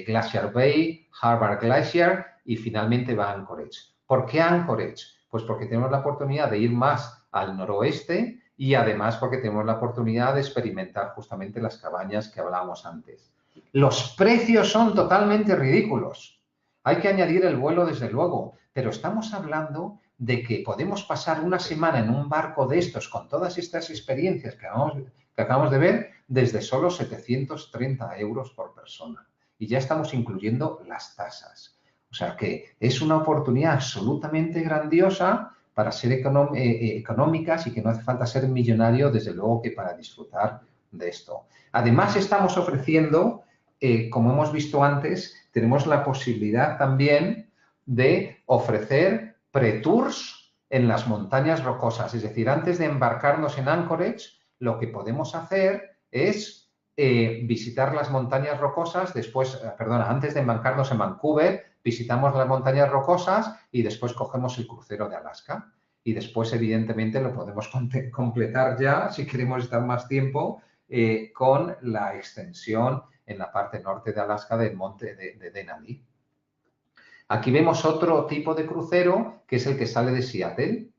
Glacier Bay, Harvard Glacier y finalmente va a Anchorage. ¿Por qué Anchorage? Pues porque tenemos la oportunidad de ir más al noroeste y además porque tenemos la oportunidad de experimentar justamente las cabañas que hablábamos antes. Los precios son totalmente ridículos. Hay que añadir el vuelo, desde luego, pero estamos hablando de que podemos pasar una semana en un barco de estos con todas estas experiencias que acabamos de ver desde solo 730 euros por persona. Y ya estamos incluyendo las tasas. O sea que es una oportunidad absolutamente grandiosa para ser económicas y que no hace falta ser millonario, desde luego, que para disfrutar de esto. Además, estamos ofreciendo, como hemos visto antes, tenemos la posibilidad también de ofrecer pre-tours en las montañas rocosas. Es decir, antes de embarcarnos en Anchorage, lo que podemos hacer es visitar las montañas rocosas, antes de embarcarnos en Vancouver, visitamos las montañas rocosas y después cogemos el crucero de Alaska. Y después, evidentemente, lo podemos completar ya, si queremos estar más tiempo, con la extensión en la parte norte de Alaska del monte de Denali. Aquí vemos otro tipo de crucero, que es el que sale de Seattle.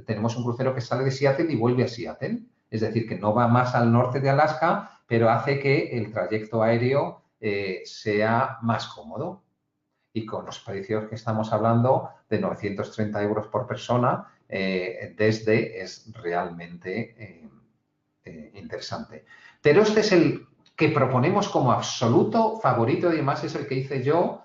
Tenemos un crucero que sale de Seattle y vuelve a Seattle. es decir, que no va más al norte de Alaska, pero hace que el trayecto aéreo sea más cómodo. Y con los precios que estamos hablando de 930 euros por persona, desde es realmente interesante. Pero este es el que proponemos como absoluto favorito y además es el que hice yo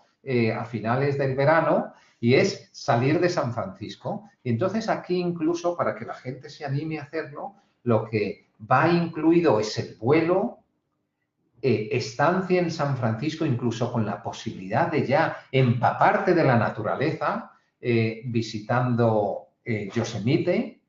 a finales del verano y es salir de San Francisco. Y entonces aquí incluso para que la gente se anime a hacerlo, lo que va incluido es el vuelo, estancia en San Francisco, incluso con la posibilidad de ya empaparte de la naturaleza, visitando Yosemite,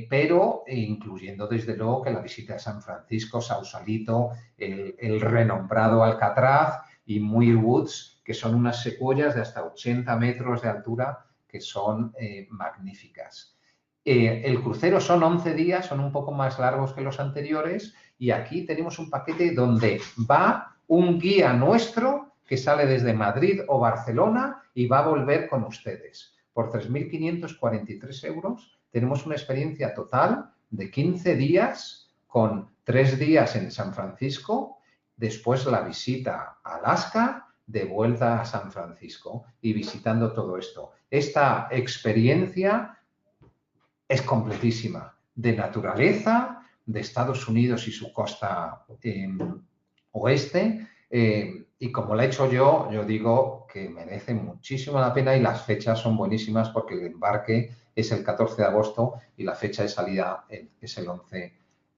pero incluyendo desde luego que la visita a San Francisco, Sausalito, el renombrado Alcatraz y Muir Woods, que son unas secuoyas de hasta 80 metros de altura que son magníficas. El crucero son 11 días, son un poco más largos que los anteriores y aquí tenemos un paquete donde va un guía nuestro que sale desde Madrid o Barcelona y va a volver con ustedes. Por 3.543 euros tenemos una experiencia total de 15 días con 3 días en San Francisco, después la visita a Alaska, de vuelta a San Francisco y visitando todo esto. Esta experiencia es completísima, de naturaleza, de Estados Unidos y su costa oeste, y como la he hecho yo digo que merece muchísimo la pena y las fechas son buenísimas porque el embarque es el 14 de agosto y la fecha de salida es el 11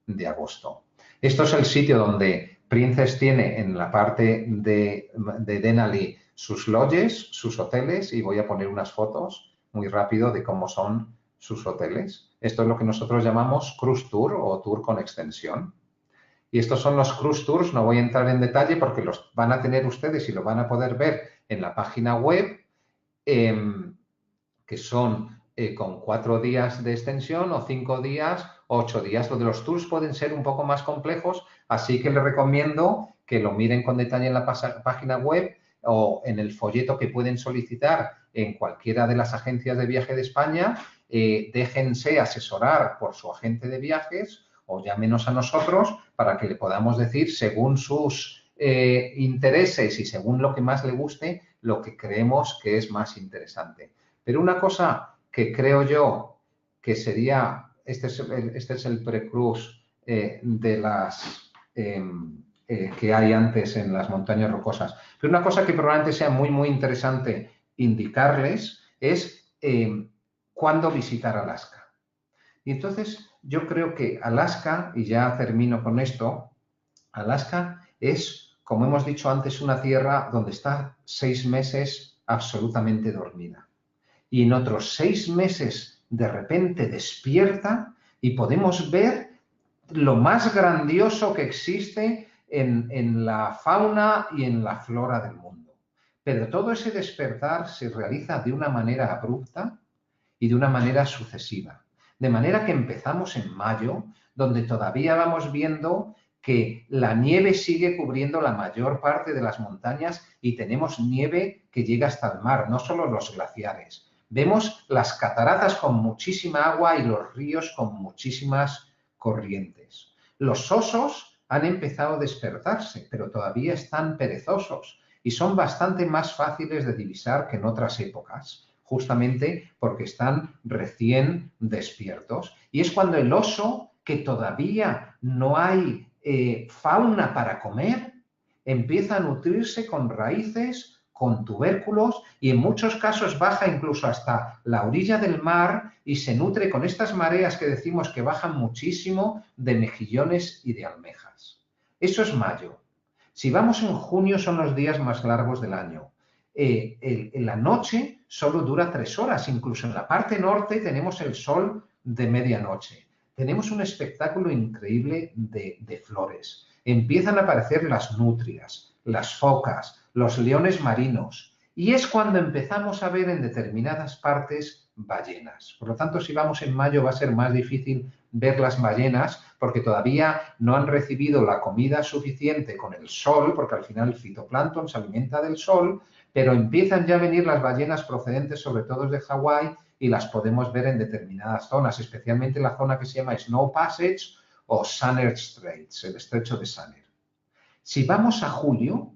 de agosto. Esto es el sitio donde Princess tiene en la parte de Denali sus lodges, sus hoteles, y voy a poner unas fotos muy rápido de cómo son sus hoteles. Esto es lo que nosotros llamamos cruise tour o tour con extensión. Y estos son los cruise tours, no voy a entrar en detalle porque los van a tener ustedes y lo van a poder ver en la página web, que son con 4 días de extensión o 5 días, 8 días. Lo de los tours pueden ser un poco más complejos, así que les recomiendo que lo miren con detalle en la página web o en el folleto que pueden solicitar en cualquiera de las agencias de viaje de España. Déjense asesorar por su agente de viajes o llámenos a nosotros para que le podamos decir, según sus intereses y según lo que más le guste, lo que creemos que es más interesante. Pero una cosa que creo yo que sería, este es el pre-cruise de las que hay antes en las montañas rocosas. Pero una cosa que probablemente sea muy, muy interesante indicarles es cuándo visitar Alaska. Y entonces yo creo que Alaska, y ya termino con esto, Alaska es, como hemos dicho antes, una tierra donde está 6 meses absolutamente dormida. Y en otros 6 meses de repente despierta y podemos ver lo más grandioso que existe en la fauna y en la flora del mundo. Pero todo ese despertar se realiza de una manera abrupta y de una manera sucesiva. De manera que empezamos en mayo, donde todavía vamos viendo que la nieve sigue cubriendo la mayor parte de las montañas y tenemos nieve que llega hasta el mar, no solo los glaciares. Vemos las cataratas con muchísima agua y los ríos con muchísimas corrientes. Los osos han empezado a despertarse, pero todavía están perezosos y son bastante más fáciles de divisar que en otras épocas, justamente porque están recién despiertos. Y es cuando el oso, que todavía no hay fauna para comer, empieza a nutrirse con raíces, con tubérculos y en muchos casos baja incluso hasta la orilla del mar y se nutre con estas mareas que decimos que bajan muchísimo de mejillones y de almejas. Eso es mayo. Si vamos en junio son los días más largos del año. En la noche solo dura 3 horas, incluso en la parte norte tenemos el sol de medianoche. Tenemos un espectáculo increíble de flores. Empiezan a aparecer las nutrias, las focas, los leones marinos. Y es cuando empezamos a ver en determinadas partes ballenas. Por lo tanto, si vamos en mayo va a ser más difícil ver las ballenas porque todavía no han recibido la comida suficiente con el sol, porque al final el fitoplancton se alimenta del sol, pero empiezan ya a venir las ballenas procedentes sobre todo de Hawái y las podemos ver en determinadas zonas, especialmente la zona que se llama Snow Passage o Sanner Straits, el estrecho de Sanner. Si vamos a julio,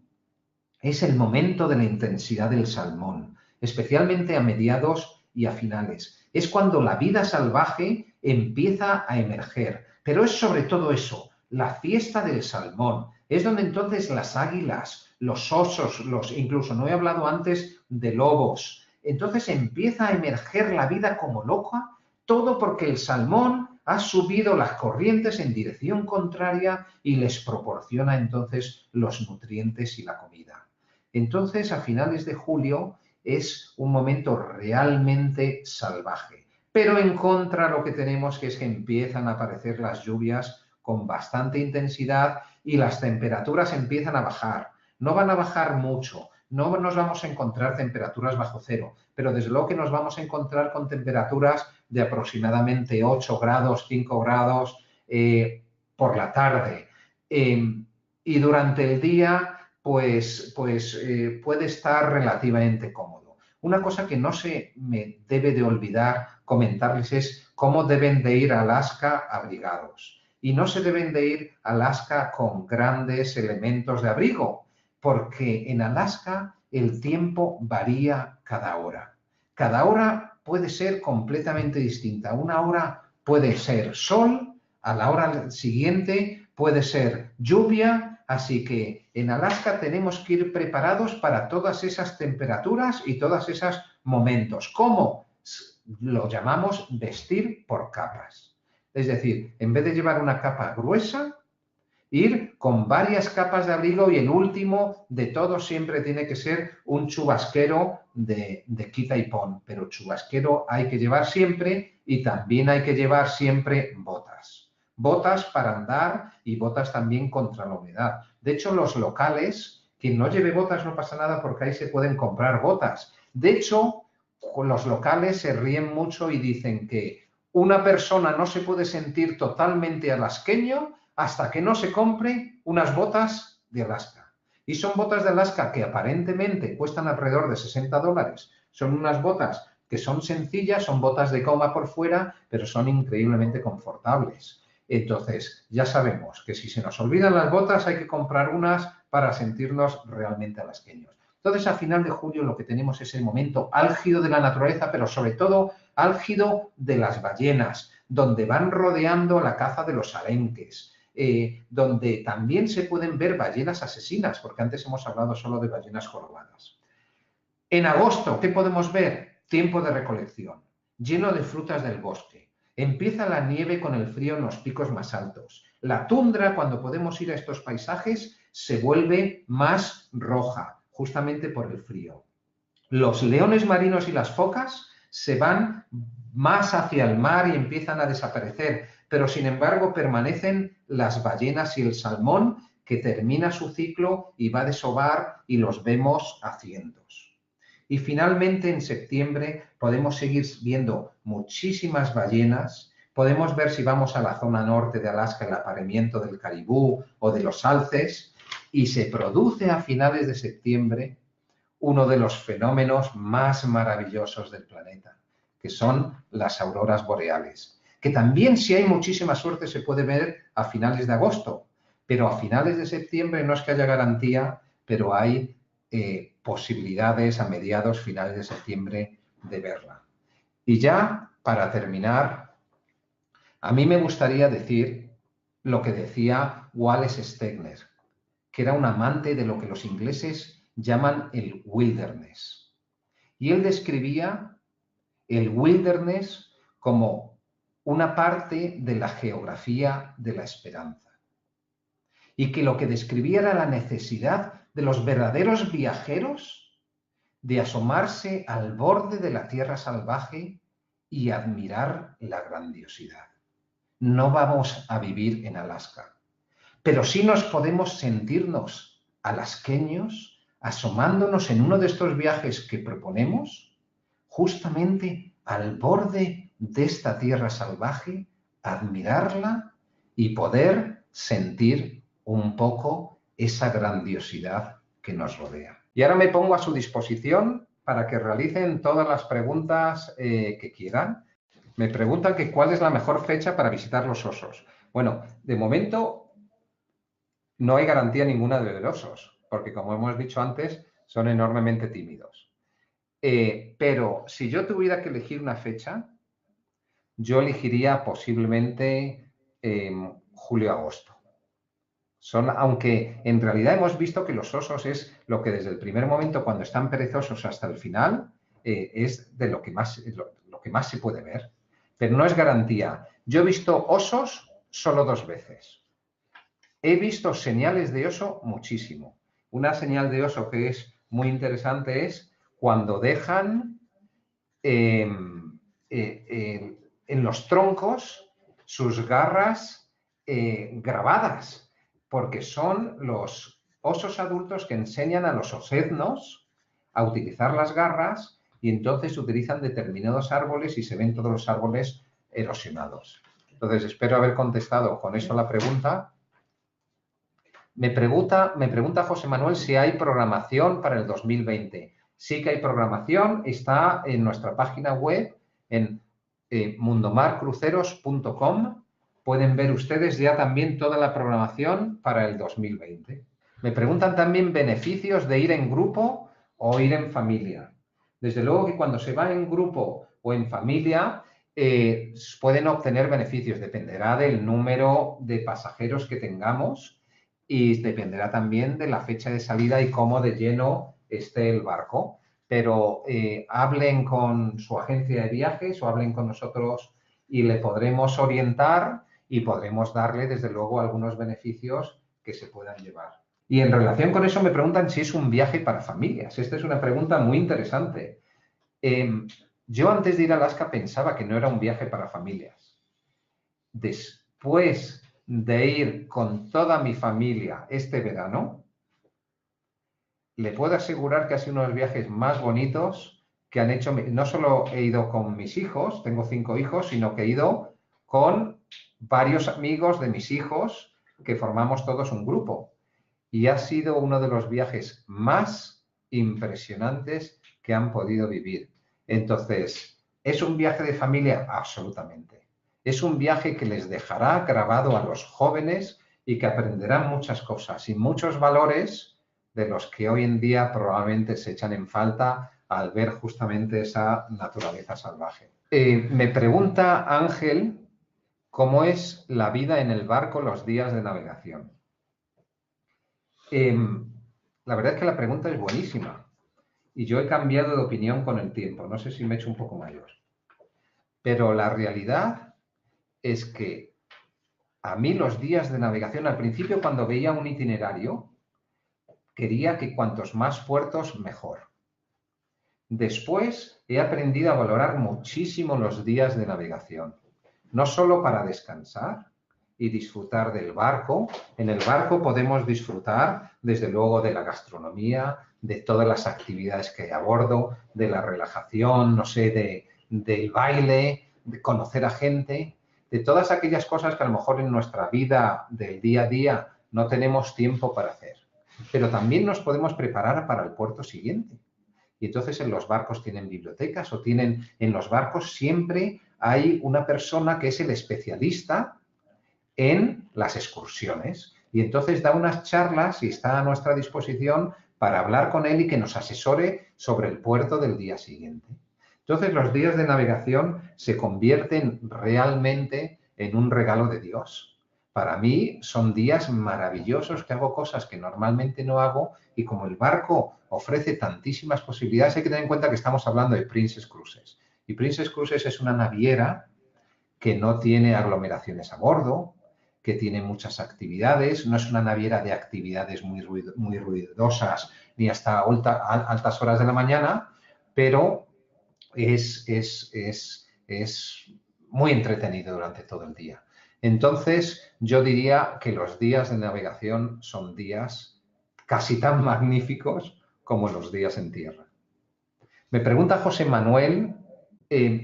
es el momento de la intensidad del salmón, especialmente a mediados y a finales. Es cuando la vida salvaje empieza a emerger, pero es sobre todo eso, la fiesta del salmón. Es donde entonces las águilas, los osos, incluso no he hablado antes de lobos. Entonces empieza a emerger la vida como loca, todo porque el salmón ha subido las corrientes en dirección contraria y les proporciona entonces los nutrientes y la comida. Entonces, a finales de julio es un momento realmente salvaje. Pero en contra lo que tenemos es que empiezan a aparecer las lluvias con bastante intensidad y las temperaturas empiezan a bajar. No van a bajar mucho, no nos vamos a encontrar temperaturas bajo cero, pero desde luego que nos vamos a encontrar con temperaturas de aproximadamente 8 grados, 5 grados por la tarde. Y durante el día, pues puede estar relativamente cómodo. Una cosa que no se me debe de olvidar comentarles es cómo deben de ir a Alaska abrigados. Y no se deben de ir a Alaska con grandes elementos de abrigo, porque en Alaska el tiempo varía cada hora. Cada hora puede ser completamente distinta. Una hora puede ser sol, a la hora siguiente puede ser lluvia, así que en Alaska tenemos que ir preparados para todas esas temperaturas y todos esos momentos. ¿Cómo? Lo llamamos vestir por capas. Es decir, en vez de llevar una capa gruesa, ir con varias capas de abrigo y el último de todos siempre tiene que ser un chubasquero de quita y pon. Pero chubasquero hay que llevar siempre y también hay que llevar siempre botas. Botas para andar y botas también contra la humedad. De hecho, los locales, quien no lleve botas no pasa nada porque ahí se pueden comprar botas. De hecho, los locales se ríen mucho y dicen que una persona no se puede sentir totalmente alasqueño hasta que no se compre unas botas de Alaska. Y son botas de Alaska que aparentemente cuestan alrededor de $60. Son unas botas que son sencillas, son botas de goma por fuera, pero son increíblemente confortables. Entonces, ya sabemos que si se nos olvidan las botas hay que comprar unas para sentirnos realmente alasqueños. Entonces, a final de julio lo que tenemos es el momento álgido de la naturaleza, pero sobre todo álgido de las ballenas, donde van rodeando la caza de los arenques, donde también se pueden ver ballenas asesinas, porque antes hemos hablado solo de ballenas jorobadas. En agosto, ¿qué podemos ver? Tiempo de recolección, lleno de frutas del bosque. Empieza la nieve con el frío en los picos más altos. La tundra, cuando podemos ir a estos paisajes, se vuelve más roja, justamente por el frío. Los leones marinos y las focas se van más hacia el mar y empiezan a desaparecer, pero sin embargo permanecen las ballenas y el salmón, que termina su ciclo y va a desovar y los vemos a cientos. Y finalmente en septiembre podemos seguir viendo muchísimas ballenas. Podemos ver, si vamos a la zona norte de Alaska, el apareamiento del caribú o de los alces, y se produce a finales de septiembre uno de los fenómenos más maravillosos del planeta, que son las auroras boreales, que también, si hay muchísima suerte, se puede ver a finales de agosto, pero a finales de septiembre no es que haya garantía, pero hay posibilidades a mediados, finales de septiembre de verla. Y ya, para terminar, a mí me gustaría decir lo que decía Wallace Stegner, que era un amante de lo que los ingleses llaman el wilderness. Y él describía el wilderness como una parte de la geografía de la esperanza. Y que lo que describía era la necesidad de los verdaderos viajeros de asomarse al borde de la tierra salvaje y admirar la grandiosidad. No vamos a vivir en Alaska, pero sí nos podemos sentirnos alasqueños asomándonos en uno de estos viajes que proponemos justamente al borde de esta tierra salvaje, admirarla y poder sentir un poco esa grandiosidad que nos rodea. Y ahora me pongo a su disposición para que realicen todas las preguntas que quieran. Me preguntan que cuál es la mejor fecha para visitar los osos. Bueno, de momento no hay garantía ninguna de los osos, porque como hemos dicho antes, son enormemente tímidos. Pero si yo tuviera que elegir una fecha, yo elegiría posiblemente julio-agosto. Aunque en realidad hemos visto que los osos es lo que desde el primer momento, cuando están perezosos hasta el final, es de lo que más se puede ver. Pero no es garantía. Yo he visto osos solo 2 veces. He visto señales de oso muchísimo. Una señal de oso que es muy interesante es cuando dejan en los troncos sus garras grabadas, porque son los osos adultos que enseñan a los osednos a utilizar las garras y entonces utilizan determinados árboles y se ven todos los árboles erosionados. Entonces, espero haber contestado con eso la pregunta. Me pregunta José Manuel si hay programación para el 2020. Sí que hay programación, está en nuestra página web, en mundomarcruceros.com. Pueden ver ustedes ya también toda la programación para el 2020. Me preguntan también beneficios de ir en grupo o ir en familia. Desde luego que cuando se va en grupo o en familia, pueden obtener beneficios. Dependerá del número de pasajeros que tengamos y dependerá también de la fecha de salida y cómo de lleno esté el barco. Pero hablen con su agencia de viajes o hablen con nosotros y le podremos orientar y podremos darle, desde luego, algunos beneficios que se puedan llevar. Y en relación con eso me preguntan si es un viaje para familias. Esta es una pregunta muy interesante. Yo antes de ir a Alaska pensaba que no era un viaje para familias. Después de ir con toda mi familia este verano, le puedo asegurar que ha sido uno de los viajes más bonitos que han hecho. No solo he ido con mis hijos, tengo 5 hijos, sino que he ido con varios amigos de mis hijos que formamos todos un grupo. Y ha sido uno de los viajes más impresionantes que han podido vivir. Entonces, ¿es un viaje de familia? Absolutamente. Es un viaje que les dejará grabado a los jóvenes y que aprenderán muchas cosas y muchos valores de los que hoy en día probablemente se echan en falta al ver justamente esa naturaleza salvaje. Me pregunta Ángel, ¿cómo es la vida en el barco los días de navegación? La verdad es que la pregunta es buenísima y yo he cambiado de opinión con el tiempo. No sé si me he hecho un poco mayor. Pero la realidad es que a mí los días de navegación, al principio cuando veía un itinerario, quería que cuantos más puertos, mejor. Después he aprendido a valorar muchísimo los días de navegación, no solo para descansar y disfrutar del barco. En el barco podemos disfrutar, desde luego, de la gastronomía, de todas las actividades que hay a bordo, de la relajación, no sé, del baile, de conocer a gente, de todas aquellas cosas que a lo mejor en nuestra vida del día a día no tenemos tiempo para hacer. Pero también nos podemos preparar para el puerto siguiente. Y entonces en los barcos tienen bibliotecas o en los barcos siempre hay una persona que es el especialista en las excursiones. Y entonces da unas charlas y está a nuestra disposición para hablar con él y que nos asesore sobre el puerto del día siguiente. Entonces los días de navegación se convierten realmente en un regalo de Dios. Para mí son días maravillosos que hago cosas que normalmente no hago y como el barco ofrece tantísimas posibilidades, hay que tener en cuenta que estamos hablando de Princess Cruises. Y Princess Cruises es una naviera que no tiene aglomeraciones a bordo, que tiene muchas actividades, no es una naviera de actividades muy ruidosas ni hasta altas horas de la mañana, pero es muy entretenido durante todo el día. Entonces, yo diría que los días de navegación son días casi tan magníficos como los días en tierra. Me pregunta José Manuel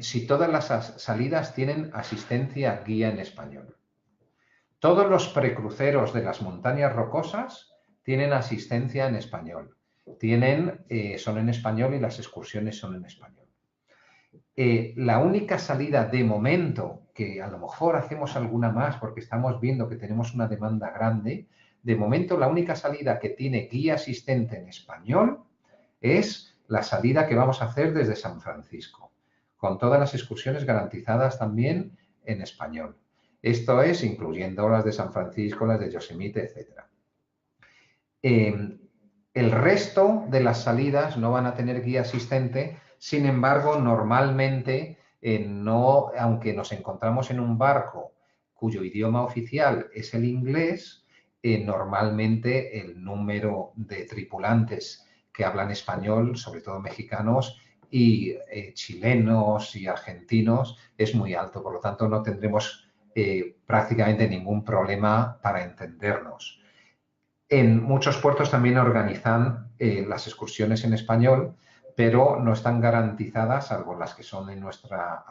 si todas las salidas tienen asistencia guía en español. Todos los precruceros de las montañas rocosas tienen asistencia en español. Son en español y las excursiones son en español. La única salida de momento que a lo mejor hacemos alguna más porque estamos viendo que tenemos una demanda grande, de momento la única salida que tiene guía asistente en español es la salida que vamos a hacer desde San Francisco, con todas las excursiones garantizadas también en español. Esto es incluyendo las de San Francisco, las de Yosemite, etc. El resto de las salidas no van a tener guía asistente, sin embargo, normalmente, aunque nos encontramos en un barco cuyo idioma oficial es el inglés, normalmente el número de tripulantes que hablan español, sobre todo mexicanos, y chilenos y argentinos, es muy alto. Por lo tanto, no tendremos prácticamente ningún problema para entendernos. En muchos puertos también organizan las excursiones en español, pero no están garantizadas, salvo las que son en nuestra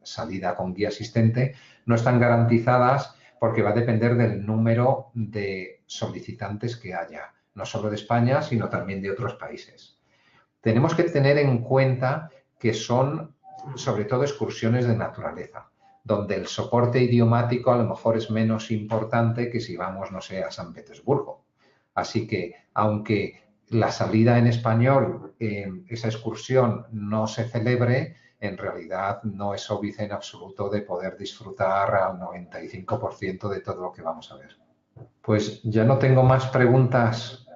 salida con guía asistente, no están garantizadas porque va a depender del número de solicitantes que haya, no solo de España, sino también de otros países. Tenemos que tener en cuenta que son, sobre todo, excursiones de naturaleza, donde el soporte idiomático a lo mejor es menos importante que si vamos, no sé, a San Petersburgo. Así que, aunque la salida en español, esa excursión no se celebre, en realidad no es óbice en absoluto de poder disfrutar al 95% de todo lo que vamos a ver. Pues ya no tengo más preguntas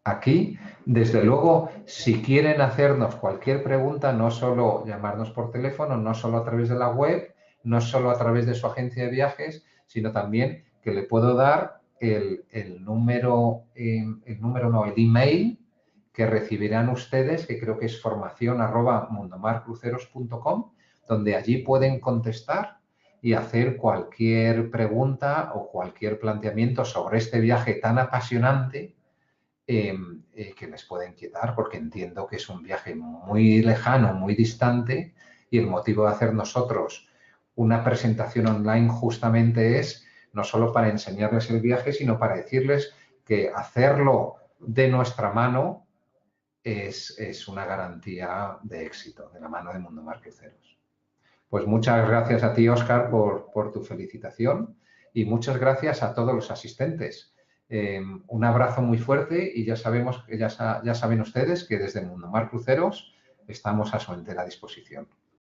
aquí. Desde luego, si quieren hacernos cualquier pregunta, no solo llamarnos por teléfono, no solo a través de la web, no solo a través de su agencia de viajes, sino también que le puedo dar el email que recibirán ustedes, que creo que es formación@mundomarcruceros.com, donde allí pueden contestar y hacer cualquier pregunta o cualquier planteamiento sobre este viaje tan apasionante que les puede inquietar, porque entiendo que es un viaje muy lejano, muy distante, y el motivo de hacer nosotros una presentación online justamente es no solo para enseñarles el viaje, sino para decirles que hacerlo de nuestra mano es una garantía de éxito, de la mano de Mundomar Cruceros. Pues muchas gracias a ti, Óscar, por tu felicitación, y muchas gracias a todos los asistentes. Un abrazo muy fuerte, y ya saben ustedes que desde Mundomar Cruceros estamos a su entera disposición.